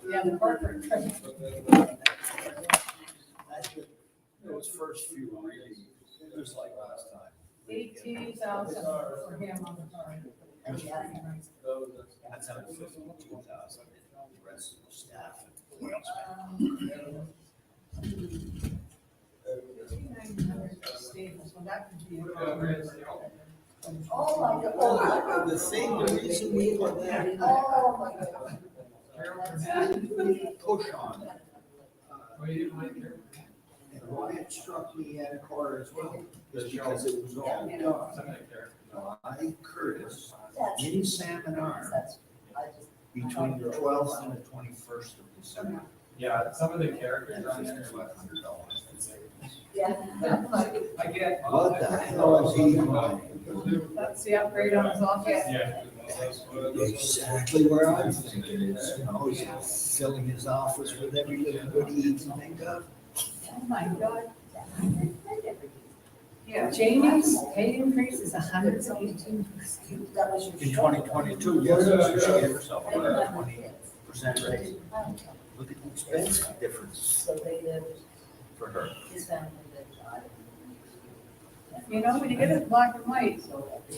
Yeah, the corporate. Those first few really, just like last time. 18,000 for him on the card. That's $152,000. The rest of the staff. What else? 2,900 staples, well, that could be a. Oh, my God. The thing, the reason we put that in Oh, my God. push on. And why it struck me at a quarter as well, is because it was all done by Curtis in Salmon Arm between the 12th and the 21st of December. Yeah, some of the characters on there. $500. Yeah. I get. What the hell is he doing? That's the upgrade on his office. Yeah. Exactly where I'm thinking is, he's filling his office with every little goodie he can think of. Oh, my God. Yeah, Jamie's pay increase is 118%. That was your. In 2022, yes, she gave herself a 20% raise. Look at the expense difference So they did. for her. His family did. You know, when you get it black and white,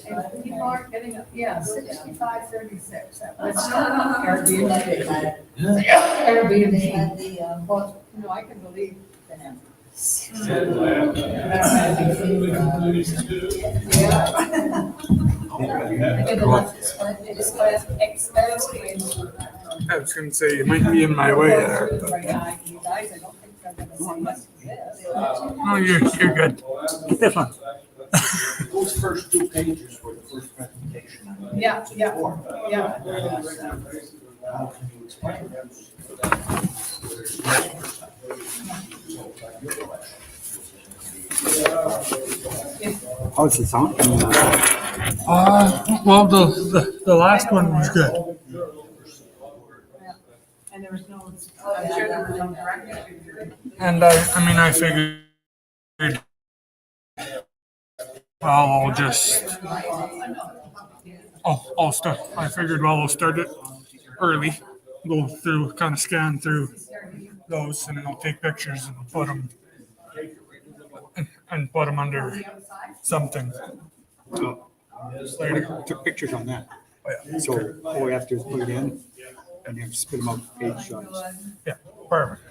and people aren't getting, 65.36. That was Airbnb. They Airbnb. had the, Well, no, I can believe. I was gonna say, you might be in my way there. You guys, I don't think they're gonna say yes to this. No, you're good. This one. Those first two pages were the first presentation. Yeah. How can you explain them? How's the sound? Well, the last one was good. And there was no, I'm sure there was no director. And I figured, well, I figured, well, we'll start it early, go through, kind of scan through those, and then I'll take pictures and put them under something. I took pictures on that. So all we have to do is put it in and then spit them out page shots. Yeah, perfect.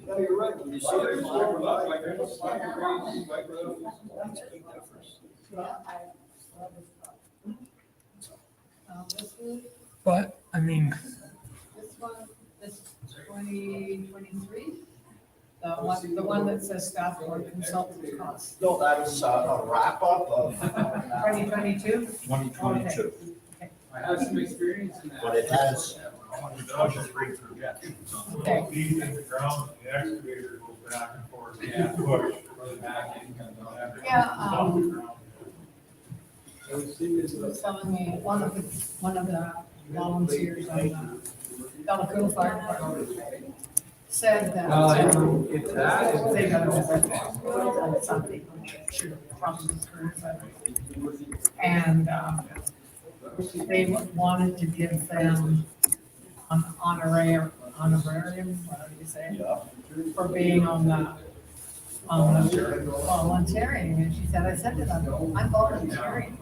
No, you're right. When you see it, it's But I mean, This one, this 2023, the one that says staff board consultant costs. No, that's a wrap up of 2022? 2022, I have some experience in that. but it has 2023 projections. Okay. Deep in the ground, the excavator goes back and forth. Yeah. Push. For the back end comes out after. Yeah, was telling me, one of the volunteers on the Bella Coola Fire Department said that. It's that. They got a something, from the current, and, they wanted to give them an honorarium, whatever you say, for being on the volunteering, and she said, I said to them, I'm volunteering.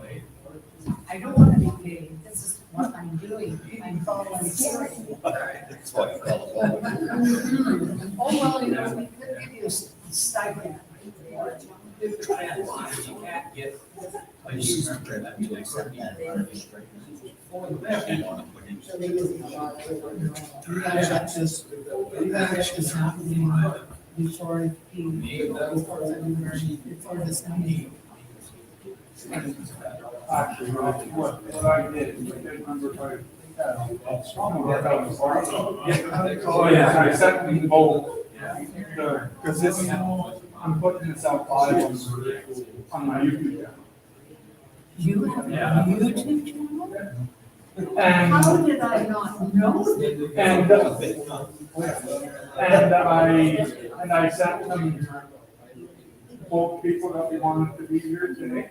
I don't want to be paid, this is what I'm doing, I'm volunteering. That's what you call it. Oh, well, you know, we could give you a stipend. You can't get. I used to try to accept that administrator. You gotta check this, you gotta check this happening before this meeting. Actually, what I did, is I did remember Oh, yeah, I sent them both. Because this, I'm putting this out live on my YouTube channel. You have a YouTube channel? And, How did I not know? and I sent them both people that we wanted to be here today.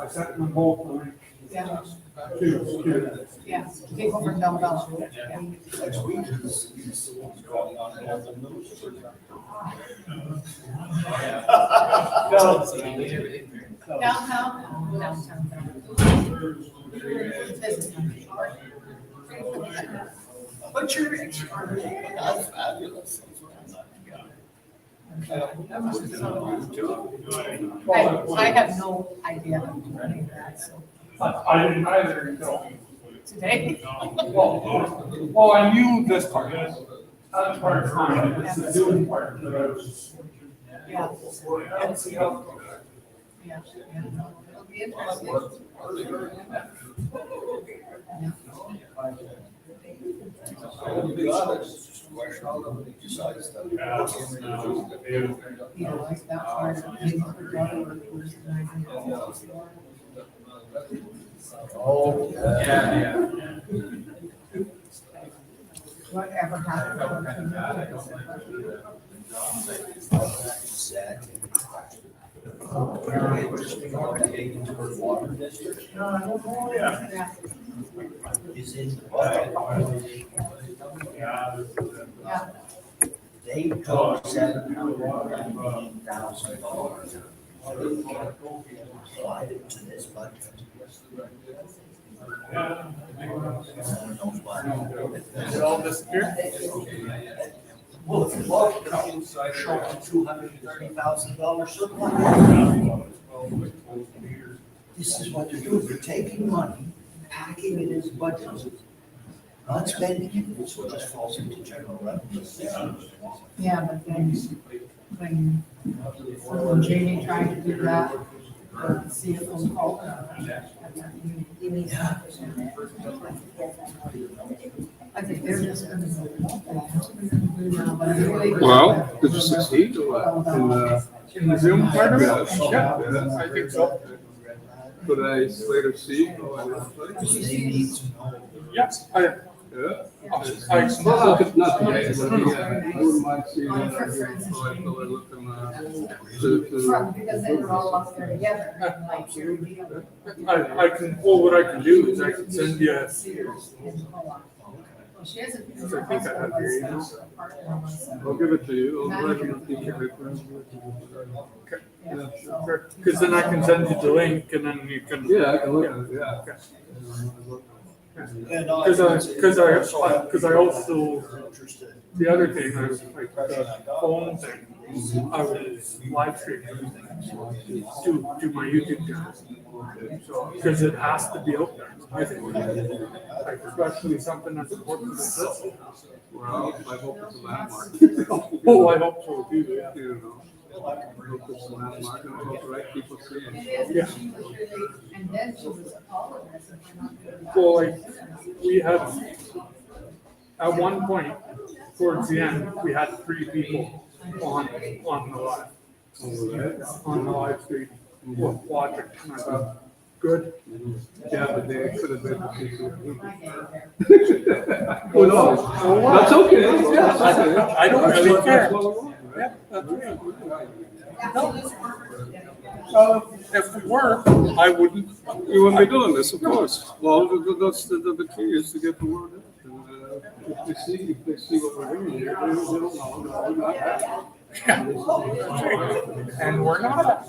I sent them both the link Yeah, to. yeah, people from Del Bella. Yeah. Next week is. Downtown, downtown. But you're extraordinary. That's fabulous. I have no idea how to do any of that, so I didn't either until, today. well, I knew this part. That part's fine, it's the doing part that I was. Yeah, And see how. yeah, yeah. It'll be interesting. Yeah. You know, like that part of it, her daughter was Oh, Yeah, yeah. whatever happened. sad. Yeah. Is in the budget. Yeah. They took $719,000. Applied it to this budget. Did it all disappear? Well, if you look, I show $230,000 surplus. This is what they're doing, they're taking money, packing it as budgets, not spending it, so it just falls into general revenue. Yeah, but then when Jamie tried to do that, the CFO called her. I think they're just gonna go. Well, did you succeed or what? In the Zoom part of it? Yeah, I think so. Could I later see? Because they need to know. Yes, I, Yeah. I, Not today, but yeah, I wouldn't mind seeing it. So I feel like looking, Because they were all up there together, like your deal. I can, well, what I can do is I can send you, Well, she hasn't. I think I have your email. I'll give it to you. I'll write it in the paper. Yeah, so. because then I can send you the link and then you can. Yeah, I can look at it, yeah. Okay. And Because I also, the other thing, I was like, the phone thing, I was live streaming, do my YouTube channel. So, because it has to be out there, I think, like, especially something that's important like this. Well, I hope it's a landmark. Oh, I hope so too, yeah. You know, I hope it's a landmark and I hope the right people see it. Yeah. And then she was apologizing for not doing that. Well, like, we had, at one point, towards the end, we had 3 people on the live. On the live stream, watching, and I thought, good. Yeah, but they could have been the people. Well, no, That's okay, yeah, that's okay. I don't really care. That's what we want, right? Yeah, that's right. Yeah. If we were, I wouldn't. You wouldn't be doing this, of course. Well, that's the key is to get the word out. And, if they see what we're doing here, they don't know, no, we're not happy. And we're not.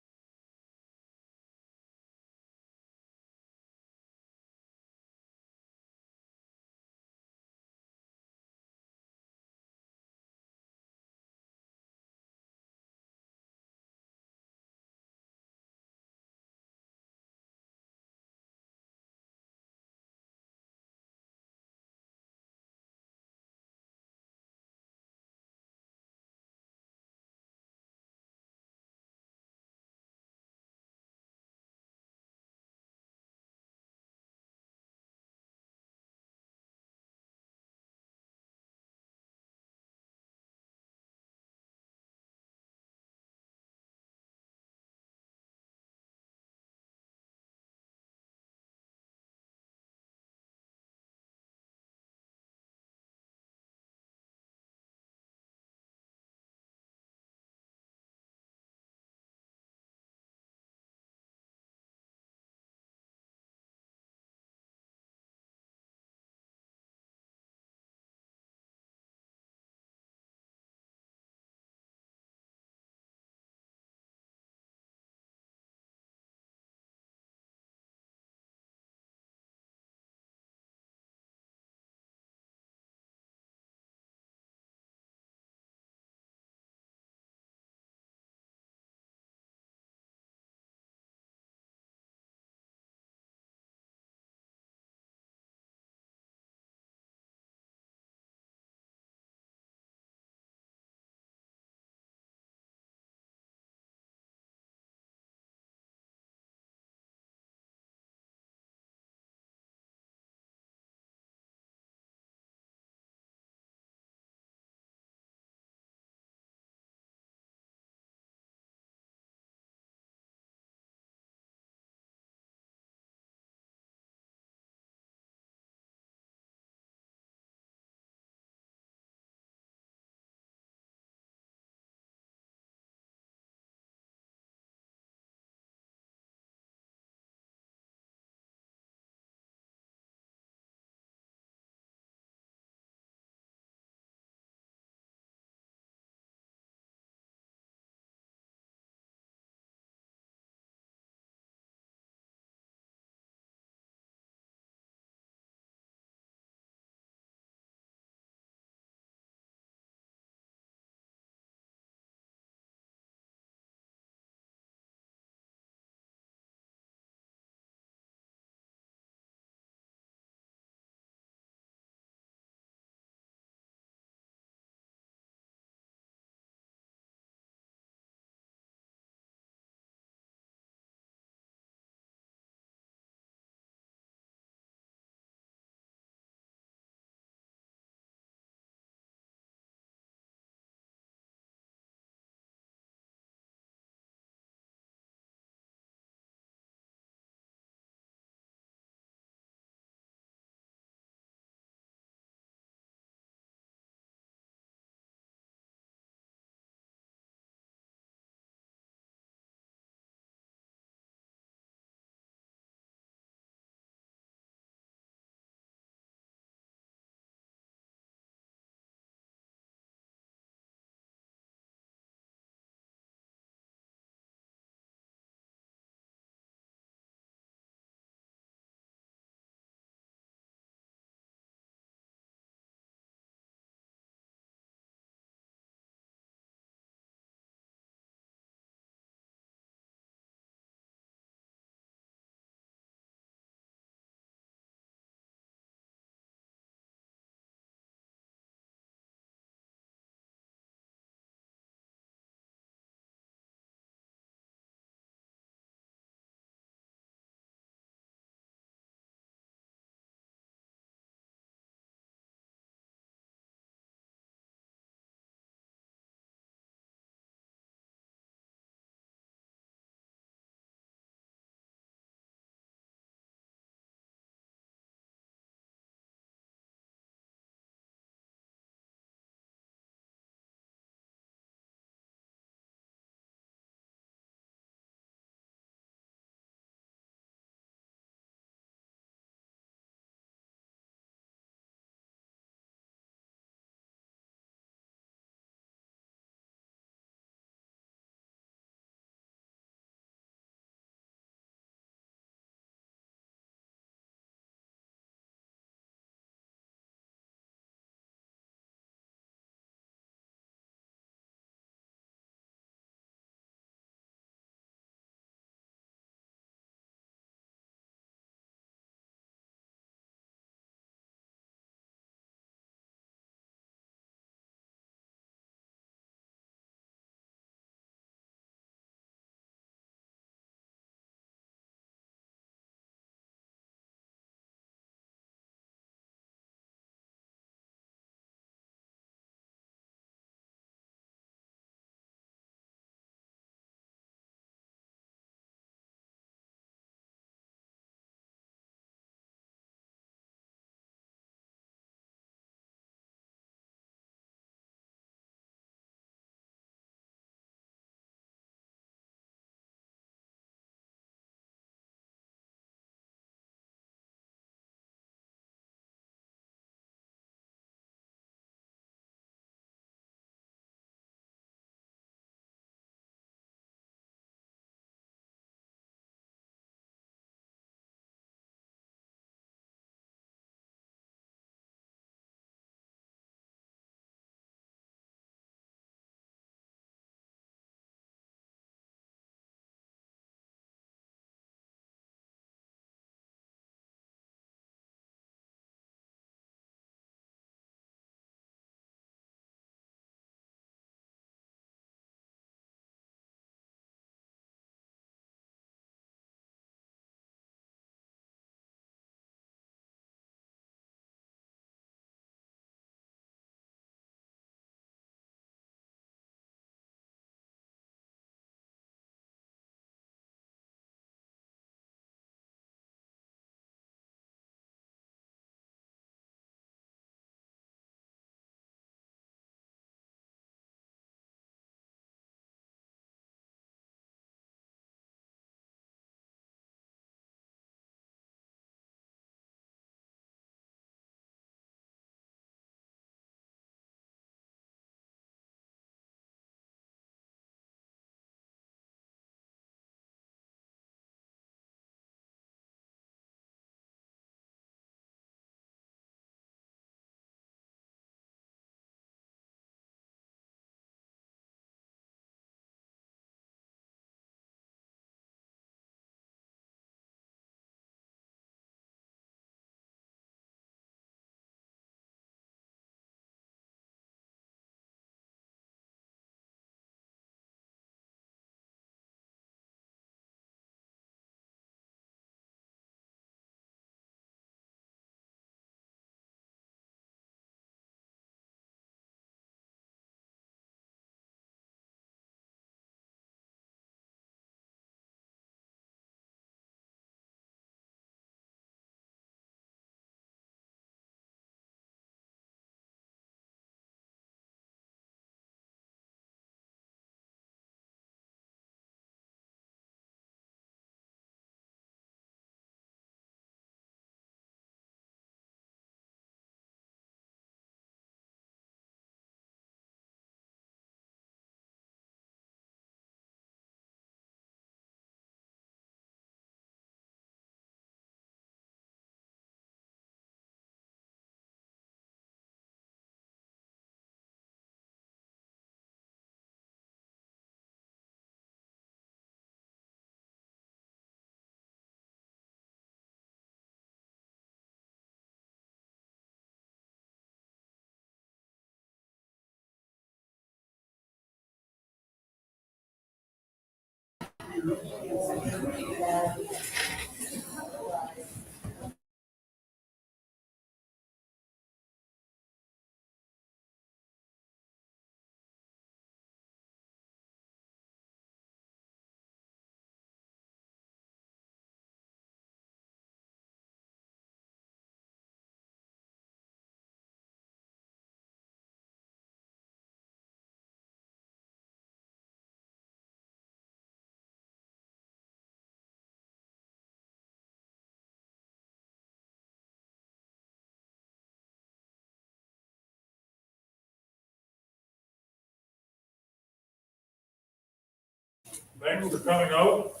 Thanks for coming out.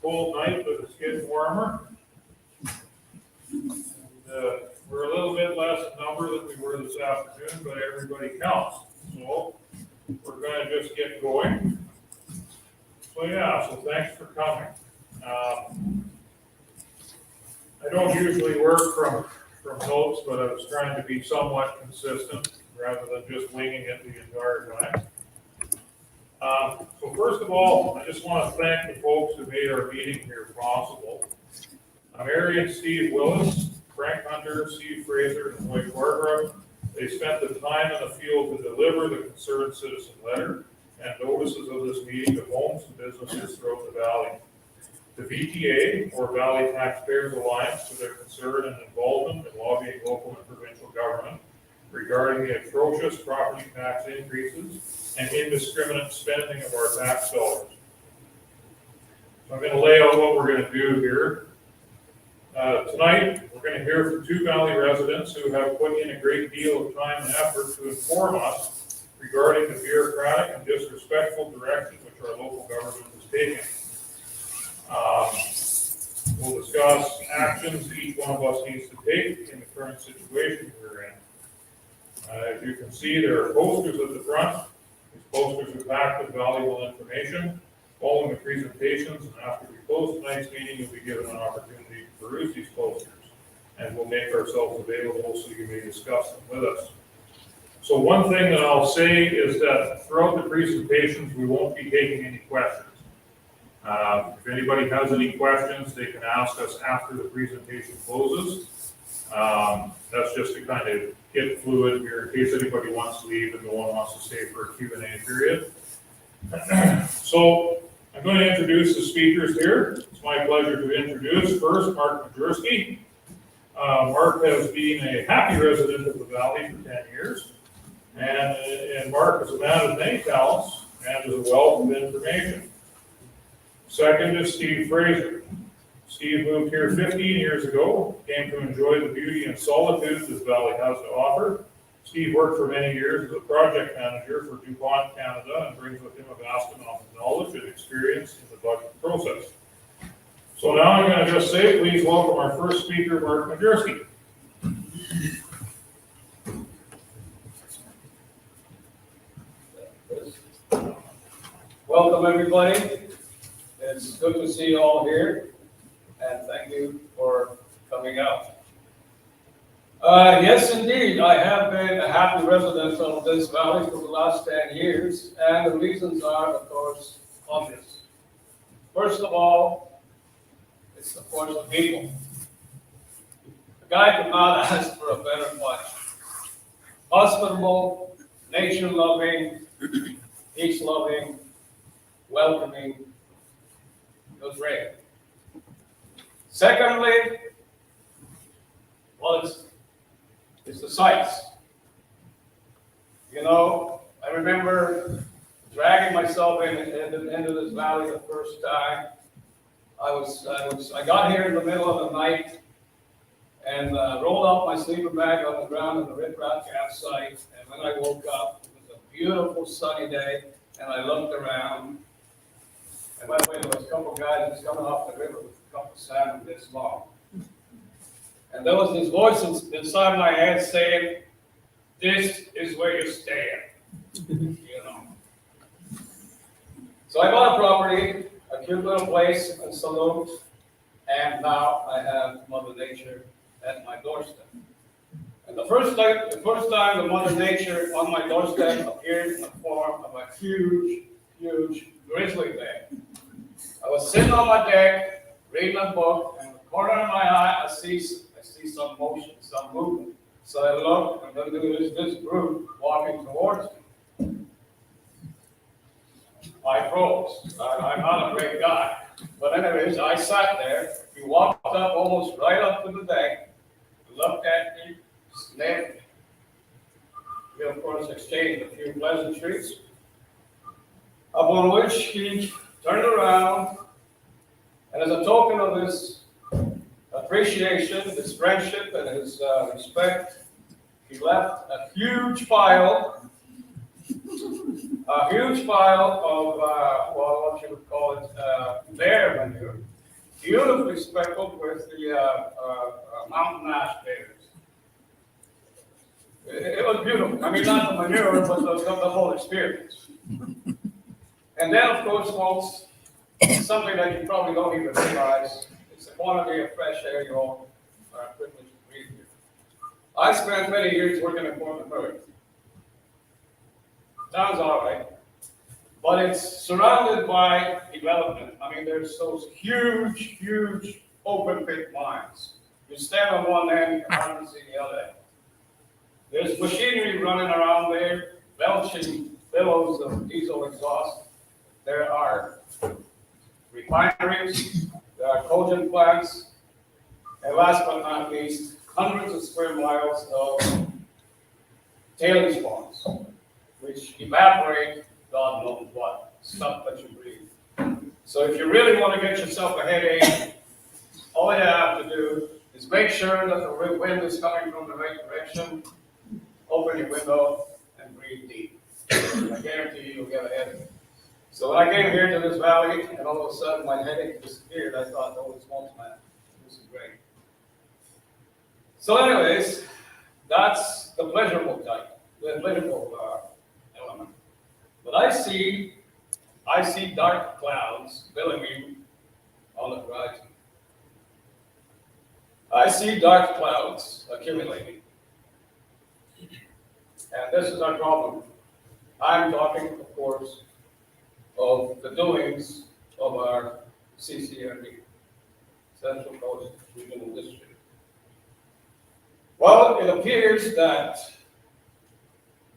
Cold night, but it's getting warmer. We're a little bit less in number than we were this afternoon, but everybody counts. So we're gonna just get going. So yeah, so thanks for coming. I don't usually work from notes, but I was trying to be somewhat consistent rather than just winging it the entire time. So first of all, I just want to thank the folks who made our meeting here possible. Mary and Steve Willis, Frank Hunter, Steve Fraser, and Lloyd Barbara, they spent the time in the field to deliver the concerned citizen letter and notices of this meeting to homes and businesses throughout the valley. The VTA, or Valley Taxpayers Alliance, for their concern and involvement in lobbying local and provincial government regarding the atrocious property tax increases and indiscriminate spending of our tax dollars. So I'm going to lay out what we're going to do here. Tonight, we're going to hear from two Valley residents who have put in a great deal of time and effort to inform us regarding the bureaucratic and disrespectful direction which our local government is taking. We'll discuss actions each one of us needs to take in the current situation we're in. As you can see, there are posters at the front. These posters are packed with valuable information. Following the presentations and after we close tonight's meeting, you'll be given an opportunity to peruse these posters, and we'll make ourselves available so you may discuss them with us. So one thing that I'll say is that throughout the presentations, we won't be taking any questions. If anybody has any questions, they can ask us after the presentation closes. That's just to kind of get fluid here in case anybody wants to leave and no one wants to stay for a Q&A period. So I'm going to introduce the speakers here. It's my pleasure to introduce first Mark Majerski. Mark has been a happy resident of the Valley for 10 years. And Mark is a man of many talents and is a wealth of information. Second is Steve Fraser. Steve moved here 15 years ago, came to enjoy the beauty and solitude this valley has to offer. Steve worked for many years as a project manager for DuPont Canada and brings with him a vast amount of knowledge and experience in the budget process. So now I'm going to just say, please welcome our first speaker, Mark Majerski. Welcome, everybody. It's good to see you all here, and thank you for coming out. Yes, indeed, I have been a happy resident of this valley for the last 10 years, and the reasons are, of course, obvious. First of all, it's of course the people. The guy could not ask for a better bunch. Hospitable, nature-loving, peace-loving, welcoming. It was great. Secondly, well, it's the sights. You know, I remember dragging myself into this valley the first time. I got here in the middle of the night and rolled out my sleeper bag on the ground in the riprap campsite. And when I woke up, it was a beautiful sunny day, and I looked around. And by the way, there was a couple of guys just coming off the river with a couple of salmon this long. And there was this voice inside my head saying, "This is where you stay." You know. So I bought a property, a cute little place in Salute, and now I have Mother Nature at my doorstep. And the first time the Mother Nature on my doorstep appeared in the form of a huge grizzly bear. I was sitting on my deck, reading a book, and in the corner of my eye, I see some motion, some movement. So I look, and then there's this group walking towards me. I froze. I'm not a great guy. But anyways, I sat there. He walked up almost right up to the deck, looked at me, sniffed. We, of course, exchanged a few pleasantries, upon which he turned around, and as a token of his appreciation, his friendship, and his respect, he left a huge pile of, well, what you would call it, bear manure, beautifully speckled with the mountain ash bears. It was beautiful. I mean, not the manure, but the whole experience. And then, of course, folks, something that you probably don't even realize, it's the quantity of fresh air you all are privileged to breathe here. I spent many years working in Portland, Maryland. Sounds all right, but it's surrounded by development. I mean, there's those huge open pit mines. You stand on one end, you can hardly see the other end. There's machinery running around there, belching billows of diesel exhaust. There are refineries, there are cogen plants, and last but not least, hundreds of square miles of tailings ponds, which evaporate God knows what, stuff that you breathe. So if you really want to get yourself a headache, all you have to do is make sure that the wind is coming from the right direction, open your window, and breathe deep. I guarantee you, you'll get a headache. So when I came here to this valley, and all of a sudden my headache disappeared, I thought, oh, this smokes, man, this is great. So anyways, that's the pleasurable type, the pleasurable element. But I see dark clouds billowing on the horizon. I see dark clouds accumulating. And this is our problem. I'm talking, of course, of the doings of our CCRD, Central Coast Regional District. Well, it appears that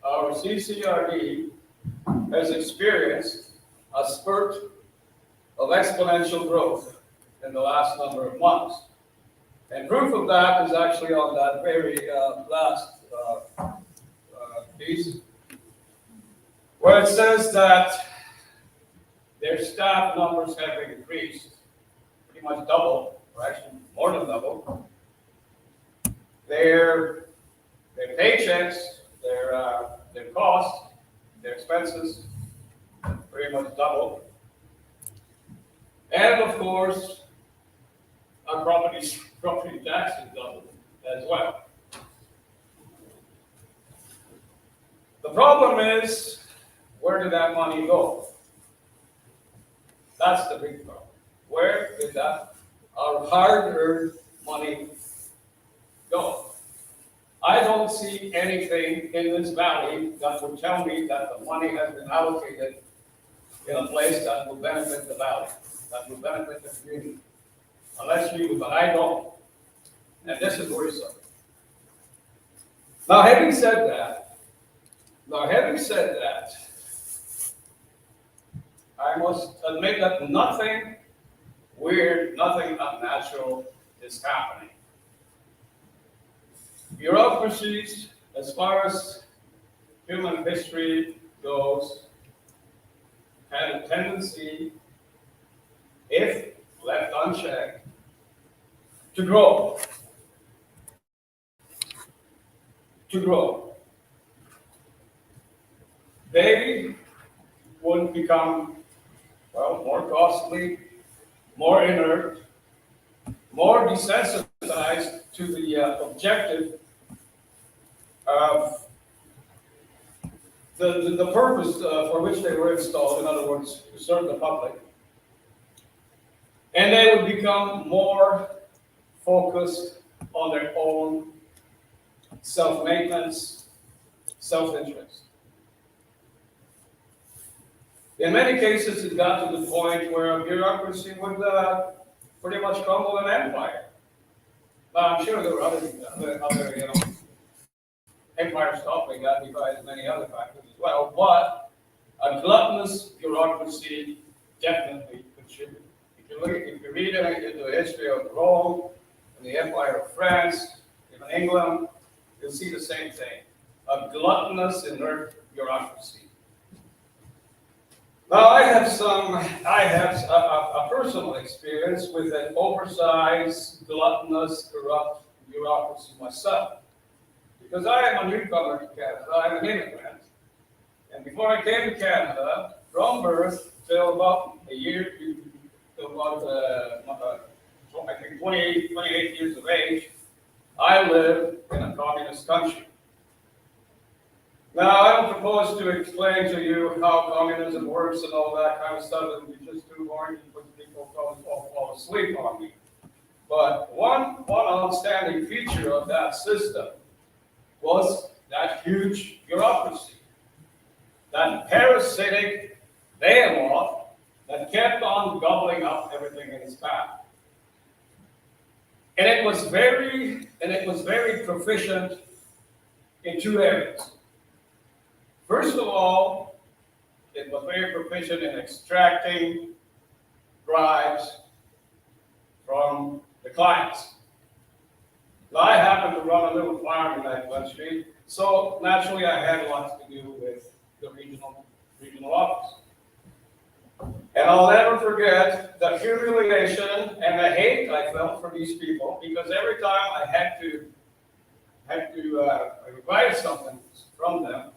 our CCRD has experienced a spurt of exponential growth in the last number of months. And proof of that is actually on that very last piece, where it says that their staff numbers have increased pretty much double, or actually more than double. Their paychecks, their costs, their expenses pretty much double. And of course, our property taxes doubled as well. The problem is, where did that money go? That's the big problem. Where did that, our hard-earned money go? I don't see anything in this valley that would tell me that the money has been allocated in a place that will benefit the valley, that will benefit the community. Unless you, but I don't. And this is worrisome. Now, having said that, I must admit that nothing weird, nothing unnatural is happening. Bureaucracies, as far as human history goes, had a tendency, if left unchecked, to grow. They would become, well, more costly, more inert, more desensitized to the objective of the purpose for which they were installed, in other words, to serve the public. And they would become more focused on their own self-maintenance, self-interest. In many cases, it got to the point where bureaucracy would pretty much crumble an empire. Now, I'm sure there were other empires toppling that besides many other factors as well, but a gluttonous bureaucracy definitely contributed. If you read into the history of Rome and the Empire of France, even England, you'll see the same thing. A gluttonous, inert bureaucracy. Now, I have a personal experience with an oversized, gluttonous, corrupt bureaucracy myself. Because I am a newcomer to Canada, I'm an immigrant. And before I came to Canada, from birth till about a year, till about, I think 28 years of age, I lived in a communist country. Now, I don't propose to explain to you how communism works and all that kind of stuff. It would be just too boring because people fall asleep on me. But one outstanding feature of that system was that huge bureaucracy, that parasitic behemoth that kept on gobbling up everything in its path. And it was very proficient in two areas. First of all, it was very proficient in extracting bribes from the clients. Now, I happen to run a little farm in that country, so naturally I had lots to do with the regional office. And I'll never forget the humiliation and the hate I felt for these people, because every time I had to require something from them,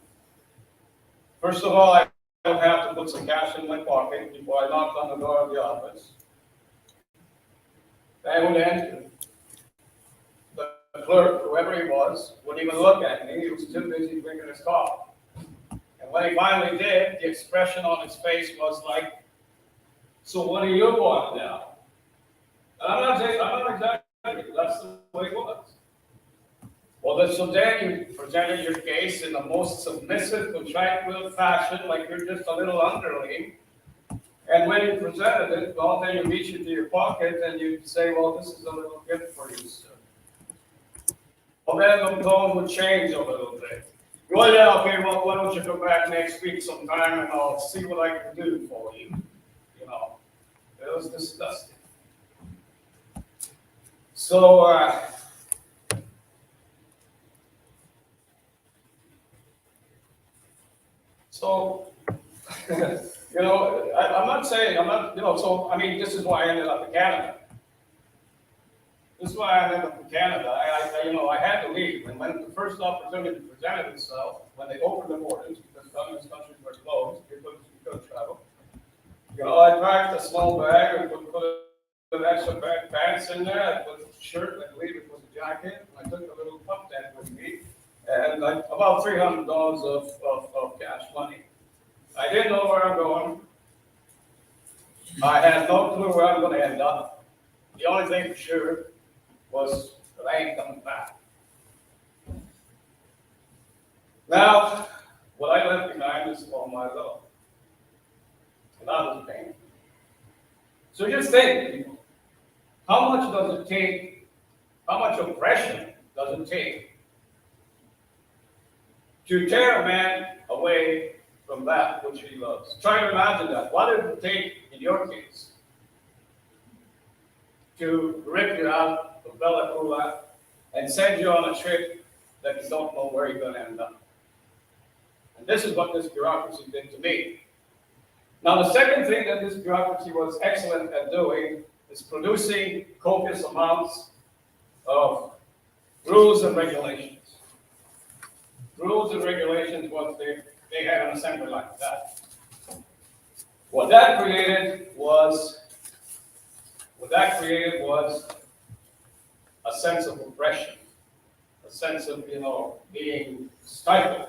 first of all, I would have to put some cash in my pocket before I knocked on the door of the office. I would enter. The clerk, whoever he was, wouldn't even look at me. He was too busy drinking his coffee. And when he finally did, the expression on his face was like, "So what do you want now?" And I'm not exaggerating. That's the way it was. Well, so then you presented your case in the most submissive, contractual fashion, like you're just a little underling. And when you presented it, well, then you reach into your pocket and you say, "Well, this is a little gift for you, sir." Well, then the tone would change a little bit. Well, yeah, okay, well, why don't you come back next week sometime and I'll see what I can do for you. You know, it was disgusting. So, you know, so, I mean, this is why I ended up in Canada. I had to leave. And when the first opportunity presented itself, when they opened the borders, because communist countries were closed, we couldn't travel. You know, I packed a small bag and put an extra pair of pants in there. I put a shirt, I believe it was a jacket. And I took a little pup tent with me. And about $300 of cash money. I didn't know where I'm going. I had no clue where I'm going to end up. The only thing for sure was that I ain't coming back. Now, what I left behind is all my love. And that was pain. So just think, people, how much does it take, how much oppression does it take to tear a man away from that which he loves? Try to imagine that. What did it take, in your case, to rip you out of Bella Coola and send you on a trip that you don't know where you're going to end up? And this is what this bureaucracy did to me. Now, the second thing that this bureaucracy was excellent at doing is producing copious amounts of rules and regulations. Rules and regulations, what they had an assembly like that. What that created was a sense of oppression, a sense of, being stifled.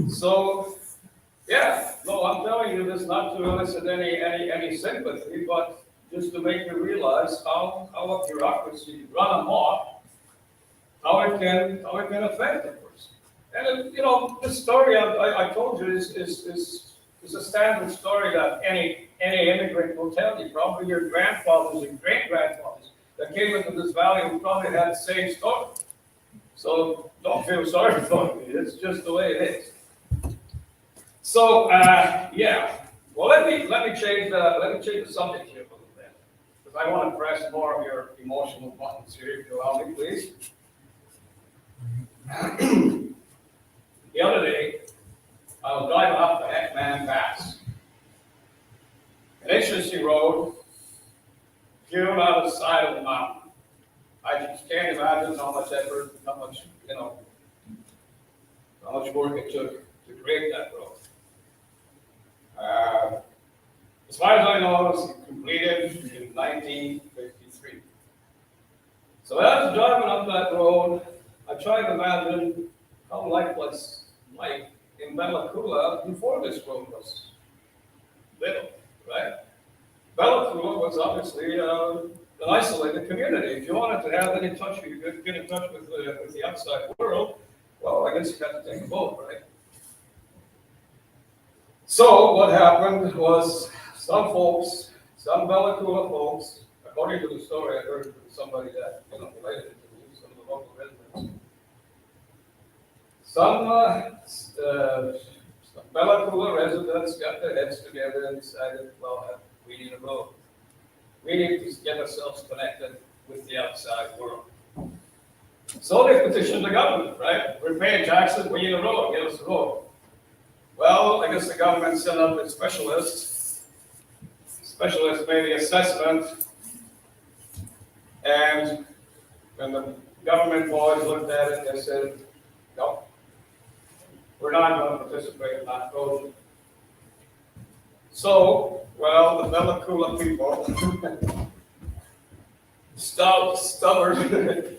So, yeah, no, I'm telling you this not to elicit any sympathy, but just to make you realize how a bureaucracy run amok, how it can affect a person. And, you know, this story I told you is a standard story that any immigrant will tell you. Probably your grandfathers and great-grandfathers that came into this valley will probably have the same story. So don't feel sorry for me. It's just the way it is. So, yeah. Well, let me change the subject here a little bit, because I want to press more of your emotional buttons here, if you allow me, please. The other day, I was driving up the Heckman Pass. An interesting road, hewn out of the side of the mountain. I just can't imagine how much effort, how much work it took to create that road. As far as I know, it was completed in 1953. So as I was driving up that road, I tried to imagine how life was like in Bella Coola before this road was built, right? Bella Coola was obviously an isolated community. If you wanted to have any touch, you could get in touch with the outside world, well, I guess you had to take a boat, right? So what happened was some folks, some Bella Coola folks, according to the story I heard from somebody that, related to me, some of the local residents, some Bella Coola residents got their heads together and decided, well, we need a road. We need to get ourselves connected with the outside world. So they petitioned the government, right? We're paying taxes, we need a road, get us a road. Well, I guess the government sent out its specialists. Specialists made the assessment, and when the government boys looked at it, they said, no, we're not going to participate in that project. So, well, the Bella Coola people, stubborn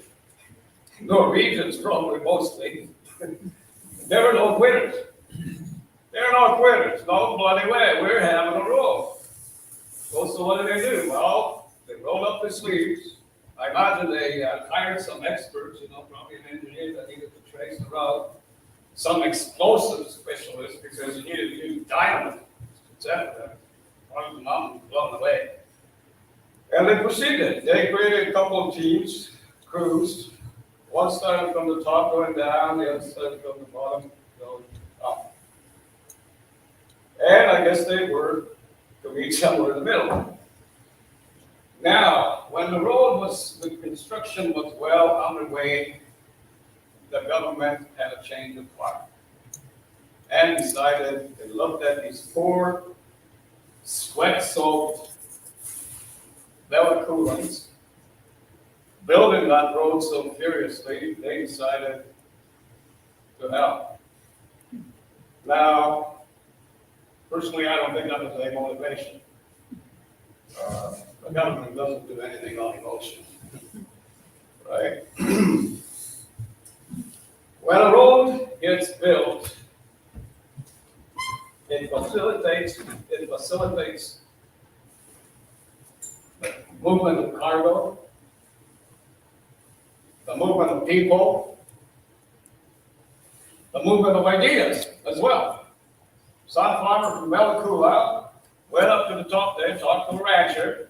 Norwegians probably mostly, they were no quitters. They're no quitters, no bloody way, we're having a road. Well, so what do? Well, they rolled up their sleeves. I imagine they hired some experts, probably an engineer that needed to trace the route, some explosive specialists, because you needed to use dynamite, etc. One of the mountains blown away. And they proceeded. They created a couple of teams, crews. One started from the top going down, the other started from the bottom going up. And I guess they were to meet somewhere in the middle. Now, when the construction was well underway, the government had a change of heart and decided, they looked at these poor, sweat-soaked Bella Coolans building that road so furiously, they decided to help. Now, personally, I don't think that was their motivation. The government doesn't do anything on emotion, right? When a road gets built, it facilitates the movement of cargo, the movement of people, the movement of ideas as well. Son farmer from Bella Coola went up to the top there, talked to a rancher.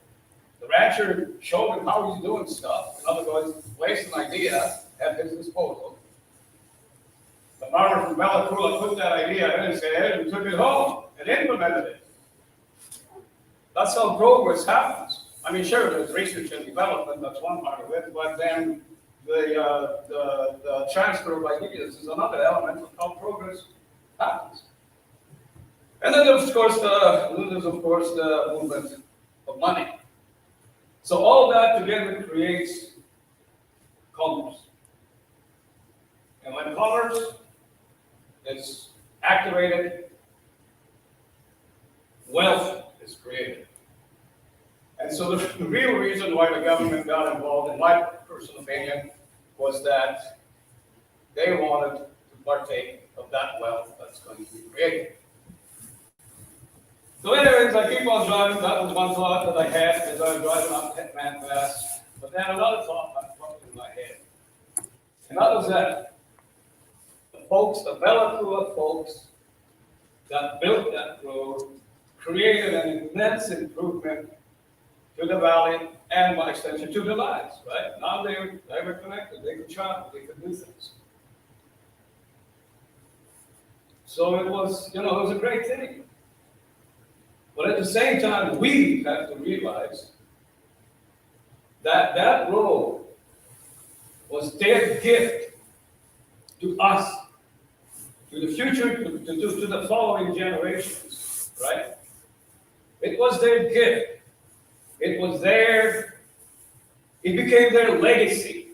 The rancher showed him how he's doing stuff. In other words, placed an idea at his disposal. The farmer from Bella Coola put that idea in his head and took it home and implemented it. That's how progress happens. I mean, sure, there's research and development, that's one part of it, but then the transfer of ideas is another element of how progress happens. And then there's, of course, the movement of money. So all that together creates commerce. And when commerce is activated, wealth is created. And so the real reason why the government got involved, in my personal opinion, was that they wanted to partake of that wealth that's going to be created. So anyways, I keep on driving. That was one thought that I had as I was driving up Heckman Pass. But then another thought popped in my head. And that was that the folks, a fellow crew of folks that built that road created an immense improvement to the valley and by extension to the lives, right? Now they were connected, they could travel, they could do things. So it was, it was a great thing. But at the same time, we have to realize that that road was their gift to us, to the future, to the following generations, right? It was their gift. It was it became their legacy.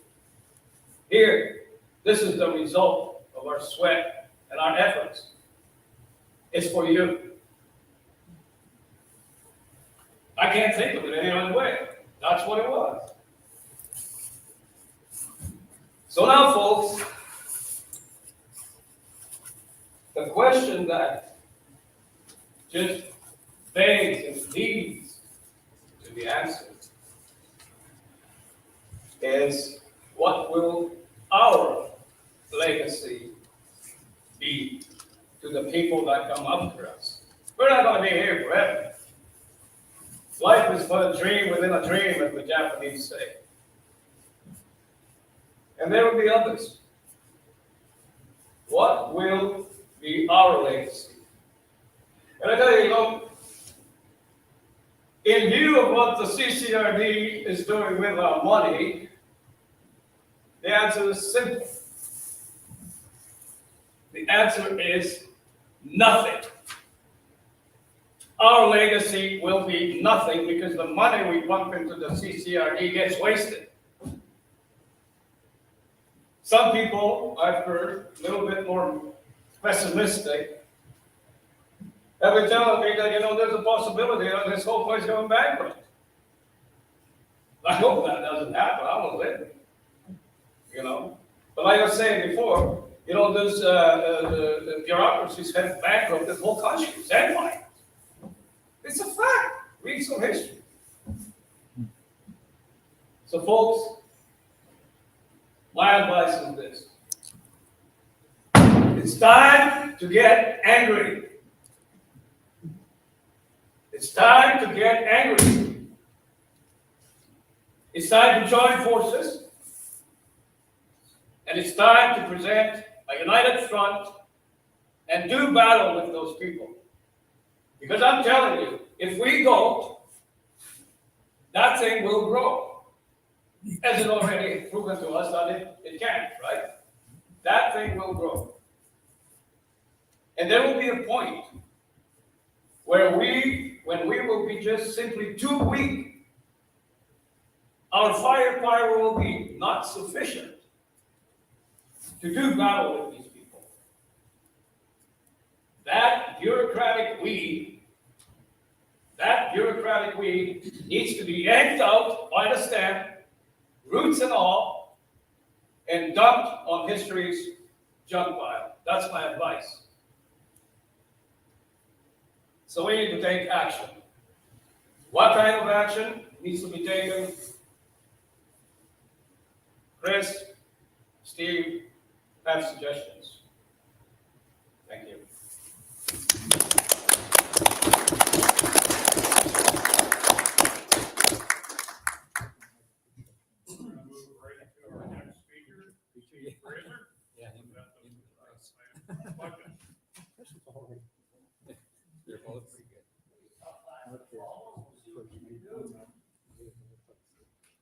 Here, this is the result of our sweat and our efforts. It's for you. I can't think of it any other way. That's what it was. So now, folks, the question that just begs and needs to be answered is, what will our legacy be to the people that come after us? We're not going to be here forever. Life is but a dream within a dream, as the Japanese say. And there will be others. What will be our legacy? And I tell you, in view of what the CCRD is doing with our money, the answer is simple. The answer is nothing. Our legacy will be nothing because the money we pump into the CCRD gets wasted. Some people, I've heard, a little bit more pessimistic, have been telling me that, there's a possibility of this whole place going bankrupt. I hope that doesn't happen. I won't live it. But like I was saying before, there's the bureaucracies have bankrupt this whole country. It's empire. It's a fact. Read some history. So, folks, my advice is this. It's time to get angry. It's time to get angry. It's time to join forces. And it's time to present a united front and do battle with those people. Because I'm telling you, if we don't, that thing will grow. As it already proven to us that it can, right? That thing will grow. And there will be a point where when we will be just simply too weak, our firepower will be not sufficient to do battle with these people. That bureaucratic weed needs to be yanked out by the stem, roots and all, and dumped on history's junk pile. That's my advice. So we need to take action. What kind of action needs to be taken? Chris, Steve, have suggestions. Thank you. We're going to move right into our next speaker, Chief Fraser. Yeah. They're both pretty good.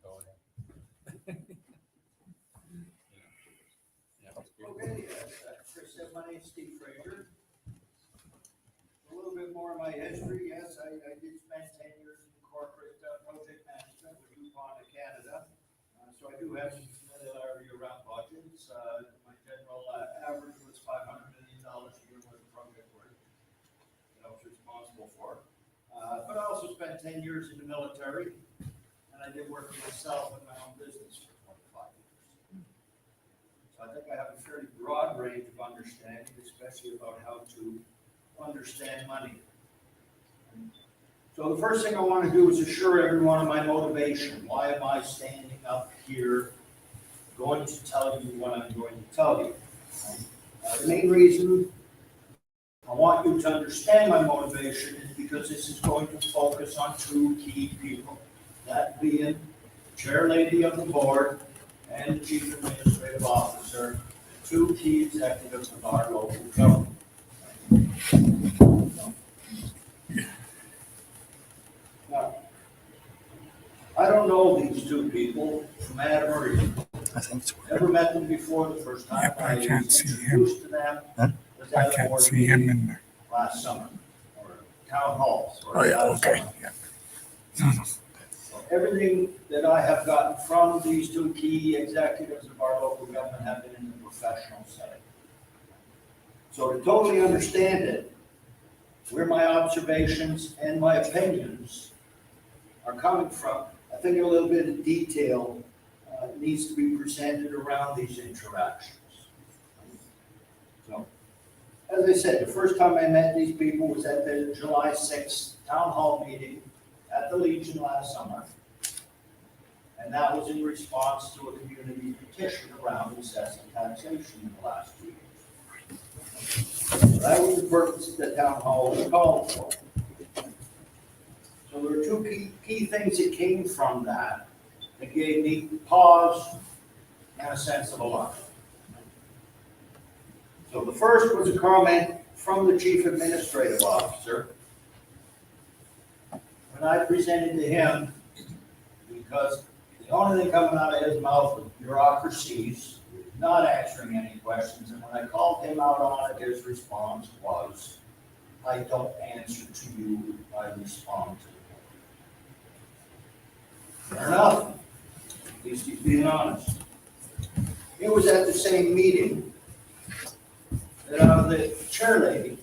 Go ahead. Okay, Chris said, my name's Steve Fraser. A little bit more of my history. Yes, I did spend 10 years in corporate project management with DuPont of Canada. So I do have some familiarity around budgets. My general average was $500 million a year worth of project work that I was responsible for. But I also spent 10 years in the military, and I did work for myself in my own business for 25 years. So I think I have a fairly broad range of understanding, especially about how to understand money. So the first thing I want to do is assure everyone of my motivation. Why am I standing up here going to tell you what I'm going to tell you? The main reason I want you to understand my motivation is because this is going to focus on two key people. That being chair lady of the board and the chief administrative officer, the two key executives of our local government. Now, I don't know these two people from Adam or Eve. I think it's. Never met them before the first time. Yeah, but I can't was see him. introduced to them Huh? was I at a can't board see him meeting in there. last summer, or town halls. or Oh, yeah, last okay, summer. yeah. Everything that I have gotten from these two key executives of our local government have been in the professional setting. So to totally understand it, where my observations and my opinions are coming from, I think a little bit of detail needs to be presented around these interactions. So, as I said, the first time I met these people was at the July 6th town hall meeting at the Legion last summer. And that was in response to a community petition around excessive taxation in the last 2 years. So that was the purpose of the town hall was called for. So there were two key things that came from that gave me pause and a sense of alarm. So the first was a comment from the chief administrative officer when I presented to him, because the only thing coming out of his mouth was bureaucracies, not answering any questions. And when I called him out on it, his response was, I don't answer to you, I respond to you. Fair enough. At least he's being honest. It was at the same meeting that the chair lady,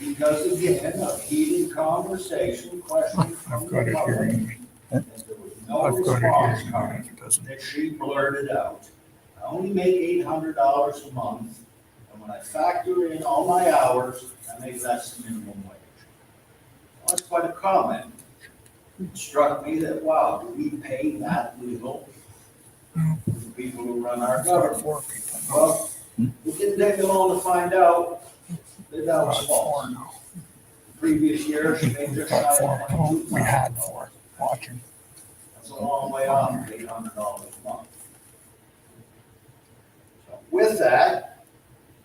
because again, of heated conversation, questions from I've got the it here. public, in- and there was no I've got response it here. coming, It doesn't. that she blurted out. I only make $800 a month, and when I factor in all my hours, I make less than minimum wage. Well, that's quite a comment. It struck me that, wow, do we pay that little to the people who run our government? Four people. Well, it didn't take me long to find out that that was About false. four now. The previous year, she made just shy About of four. Oh, we had $22,000. four watching. That's a long way off of $800 a month. So with that,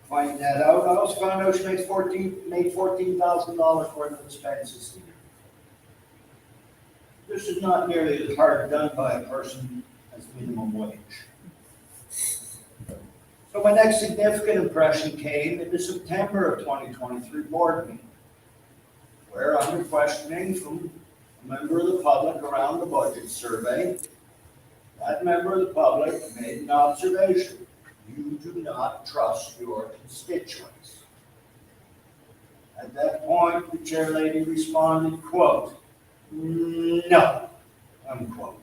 finding that out, I also found out she made $14,000 worth of expenses a year. This is not nearly as hard done by a person as minimum wage. So my next significant impression came in the September of 2023 board meeting, where under questioning from a member of the public around the budget survey, that member of the public made an observation. You do not trust your constituents. At that point, the chair lady responded, quote, no, unquote.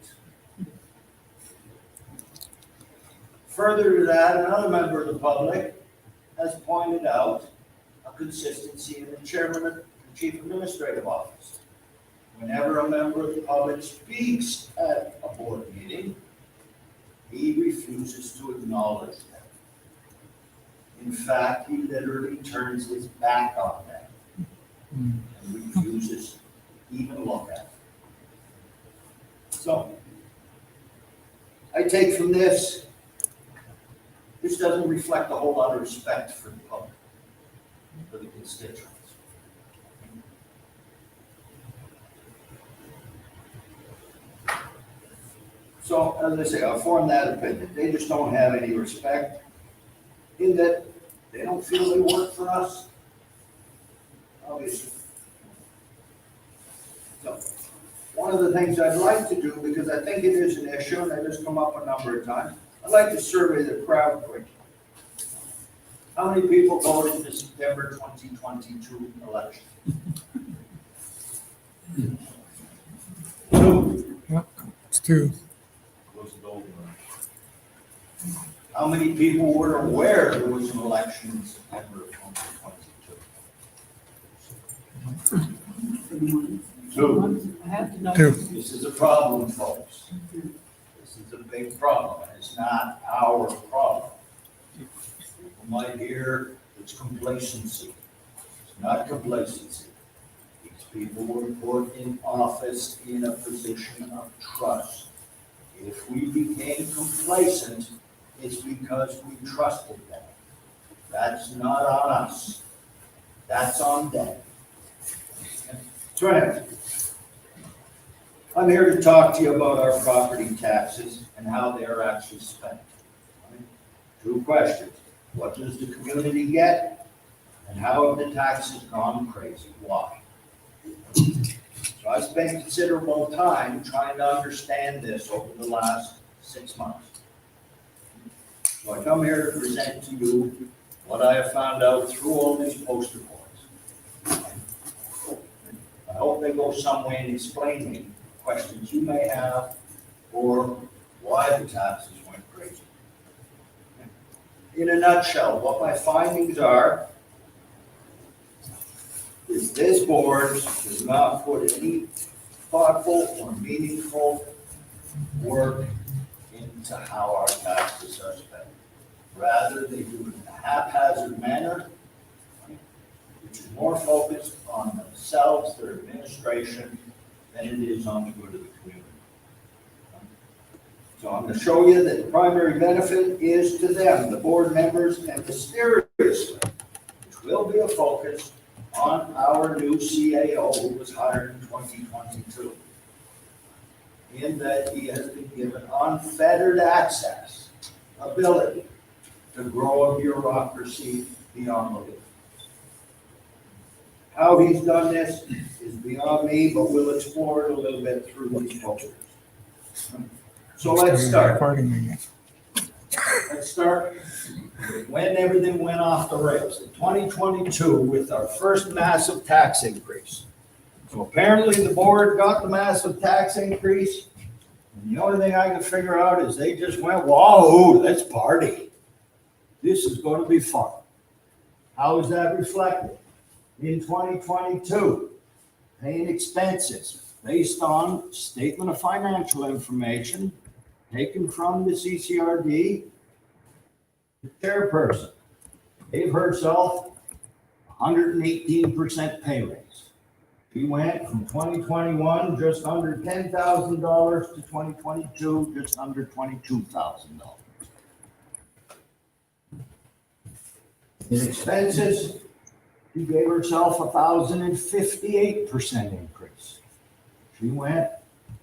Further to that, another member of the public has pointed out a consistency in the chairman of the chief administrative office. Whenever a member of the public speaks at a board meeting, he refuses to acknowledge them. In fact, he literally turns his back on them and refuses to even look at them. So, I take from this doesn't reflect a whole lot of respect for the public, for the constituents. So, as I say, I form that opinion. They just don't have any respect in that they don't feel they work for us. Obviously. So, one of the things I'd like to do, because I think it is an issue, and it has come up a number of times, I'd like to survey the crowd quick. How many people voted in the September 2022 election? Two. It's two. How many people were aware there was an election in September of 2022? Two. I have to know. Two. This is a problem, folks. This is a big problem, and it's not our problem. People might hear It's complacency. It's not complacency. These people were put in office in a position of trust. If we became complacent, it's because we trusted them. That's not on us. That's on them. Trent, I'm here to talk to you about our property taxes and how they are actually spent. Two questions. What does the community get? And how have the taxes gone crazy? Why? So I spent considerable time trying to understand this over the last 6 months. So I come here to present to you what I have found out through all these poster boards. I hope they go some way in explaining questions you may have or why the taxes went crazy. In a nutshell, what my findings are is this board does not put any thoughtful or meaningful work into how our taxes are spent. Rather, they do it in a haphazard manner, which is more focused on themselves, their administration, than it is on the good of the community. So I'm going to show you that the primary benefit is to them, the board members, and mysteriously, which will be a focus on our new CAO who was hired in 2022. In that he has been given unfettered access, ability to grow a bureaucracy beyond belief. How he's done this is beyond me, but we'll explore it a little bit through these posters. So let's start. Recording again. Let's start with when everything went off the rails in 2022 with our first massive tax increase. So apparently the board got the massive tax increase, and the only thing I can figure out is they just went, whoa, let's party. This is going to be fun. How is that reflected? In 2022, paying expenses based on statement of financial information taken from the CCRD, the chairperson gave herself 118% pay raise. She went from 2021, just under $10,000 to 2022, just under $22,000. In expenses, she gave herself 1,058% increase. She went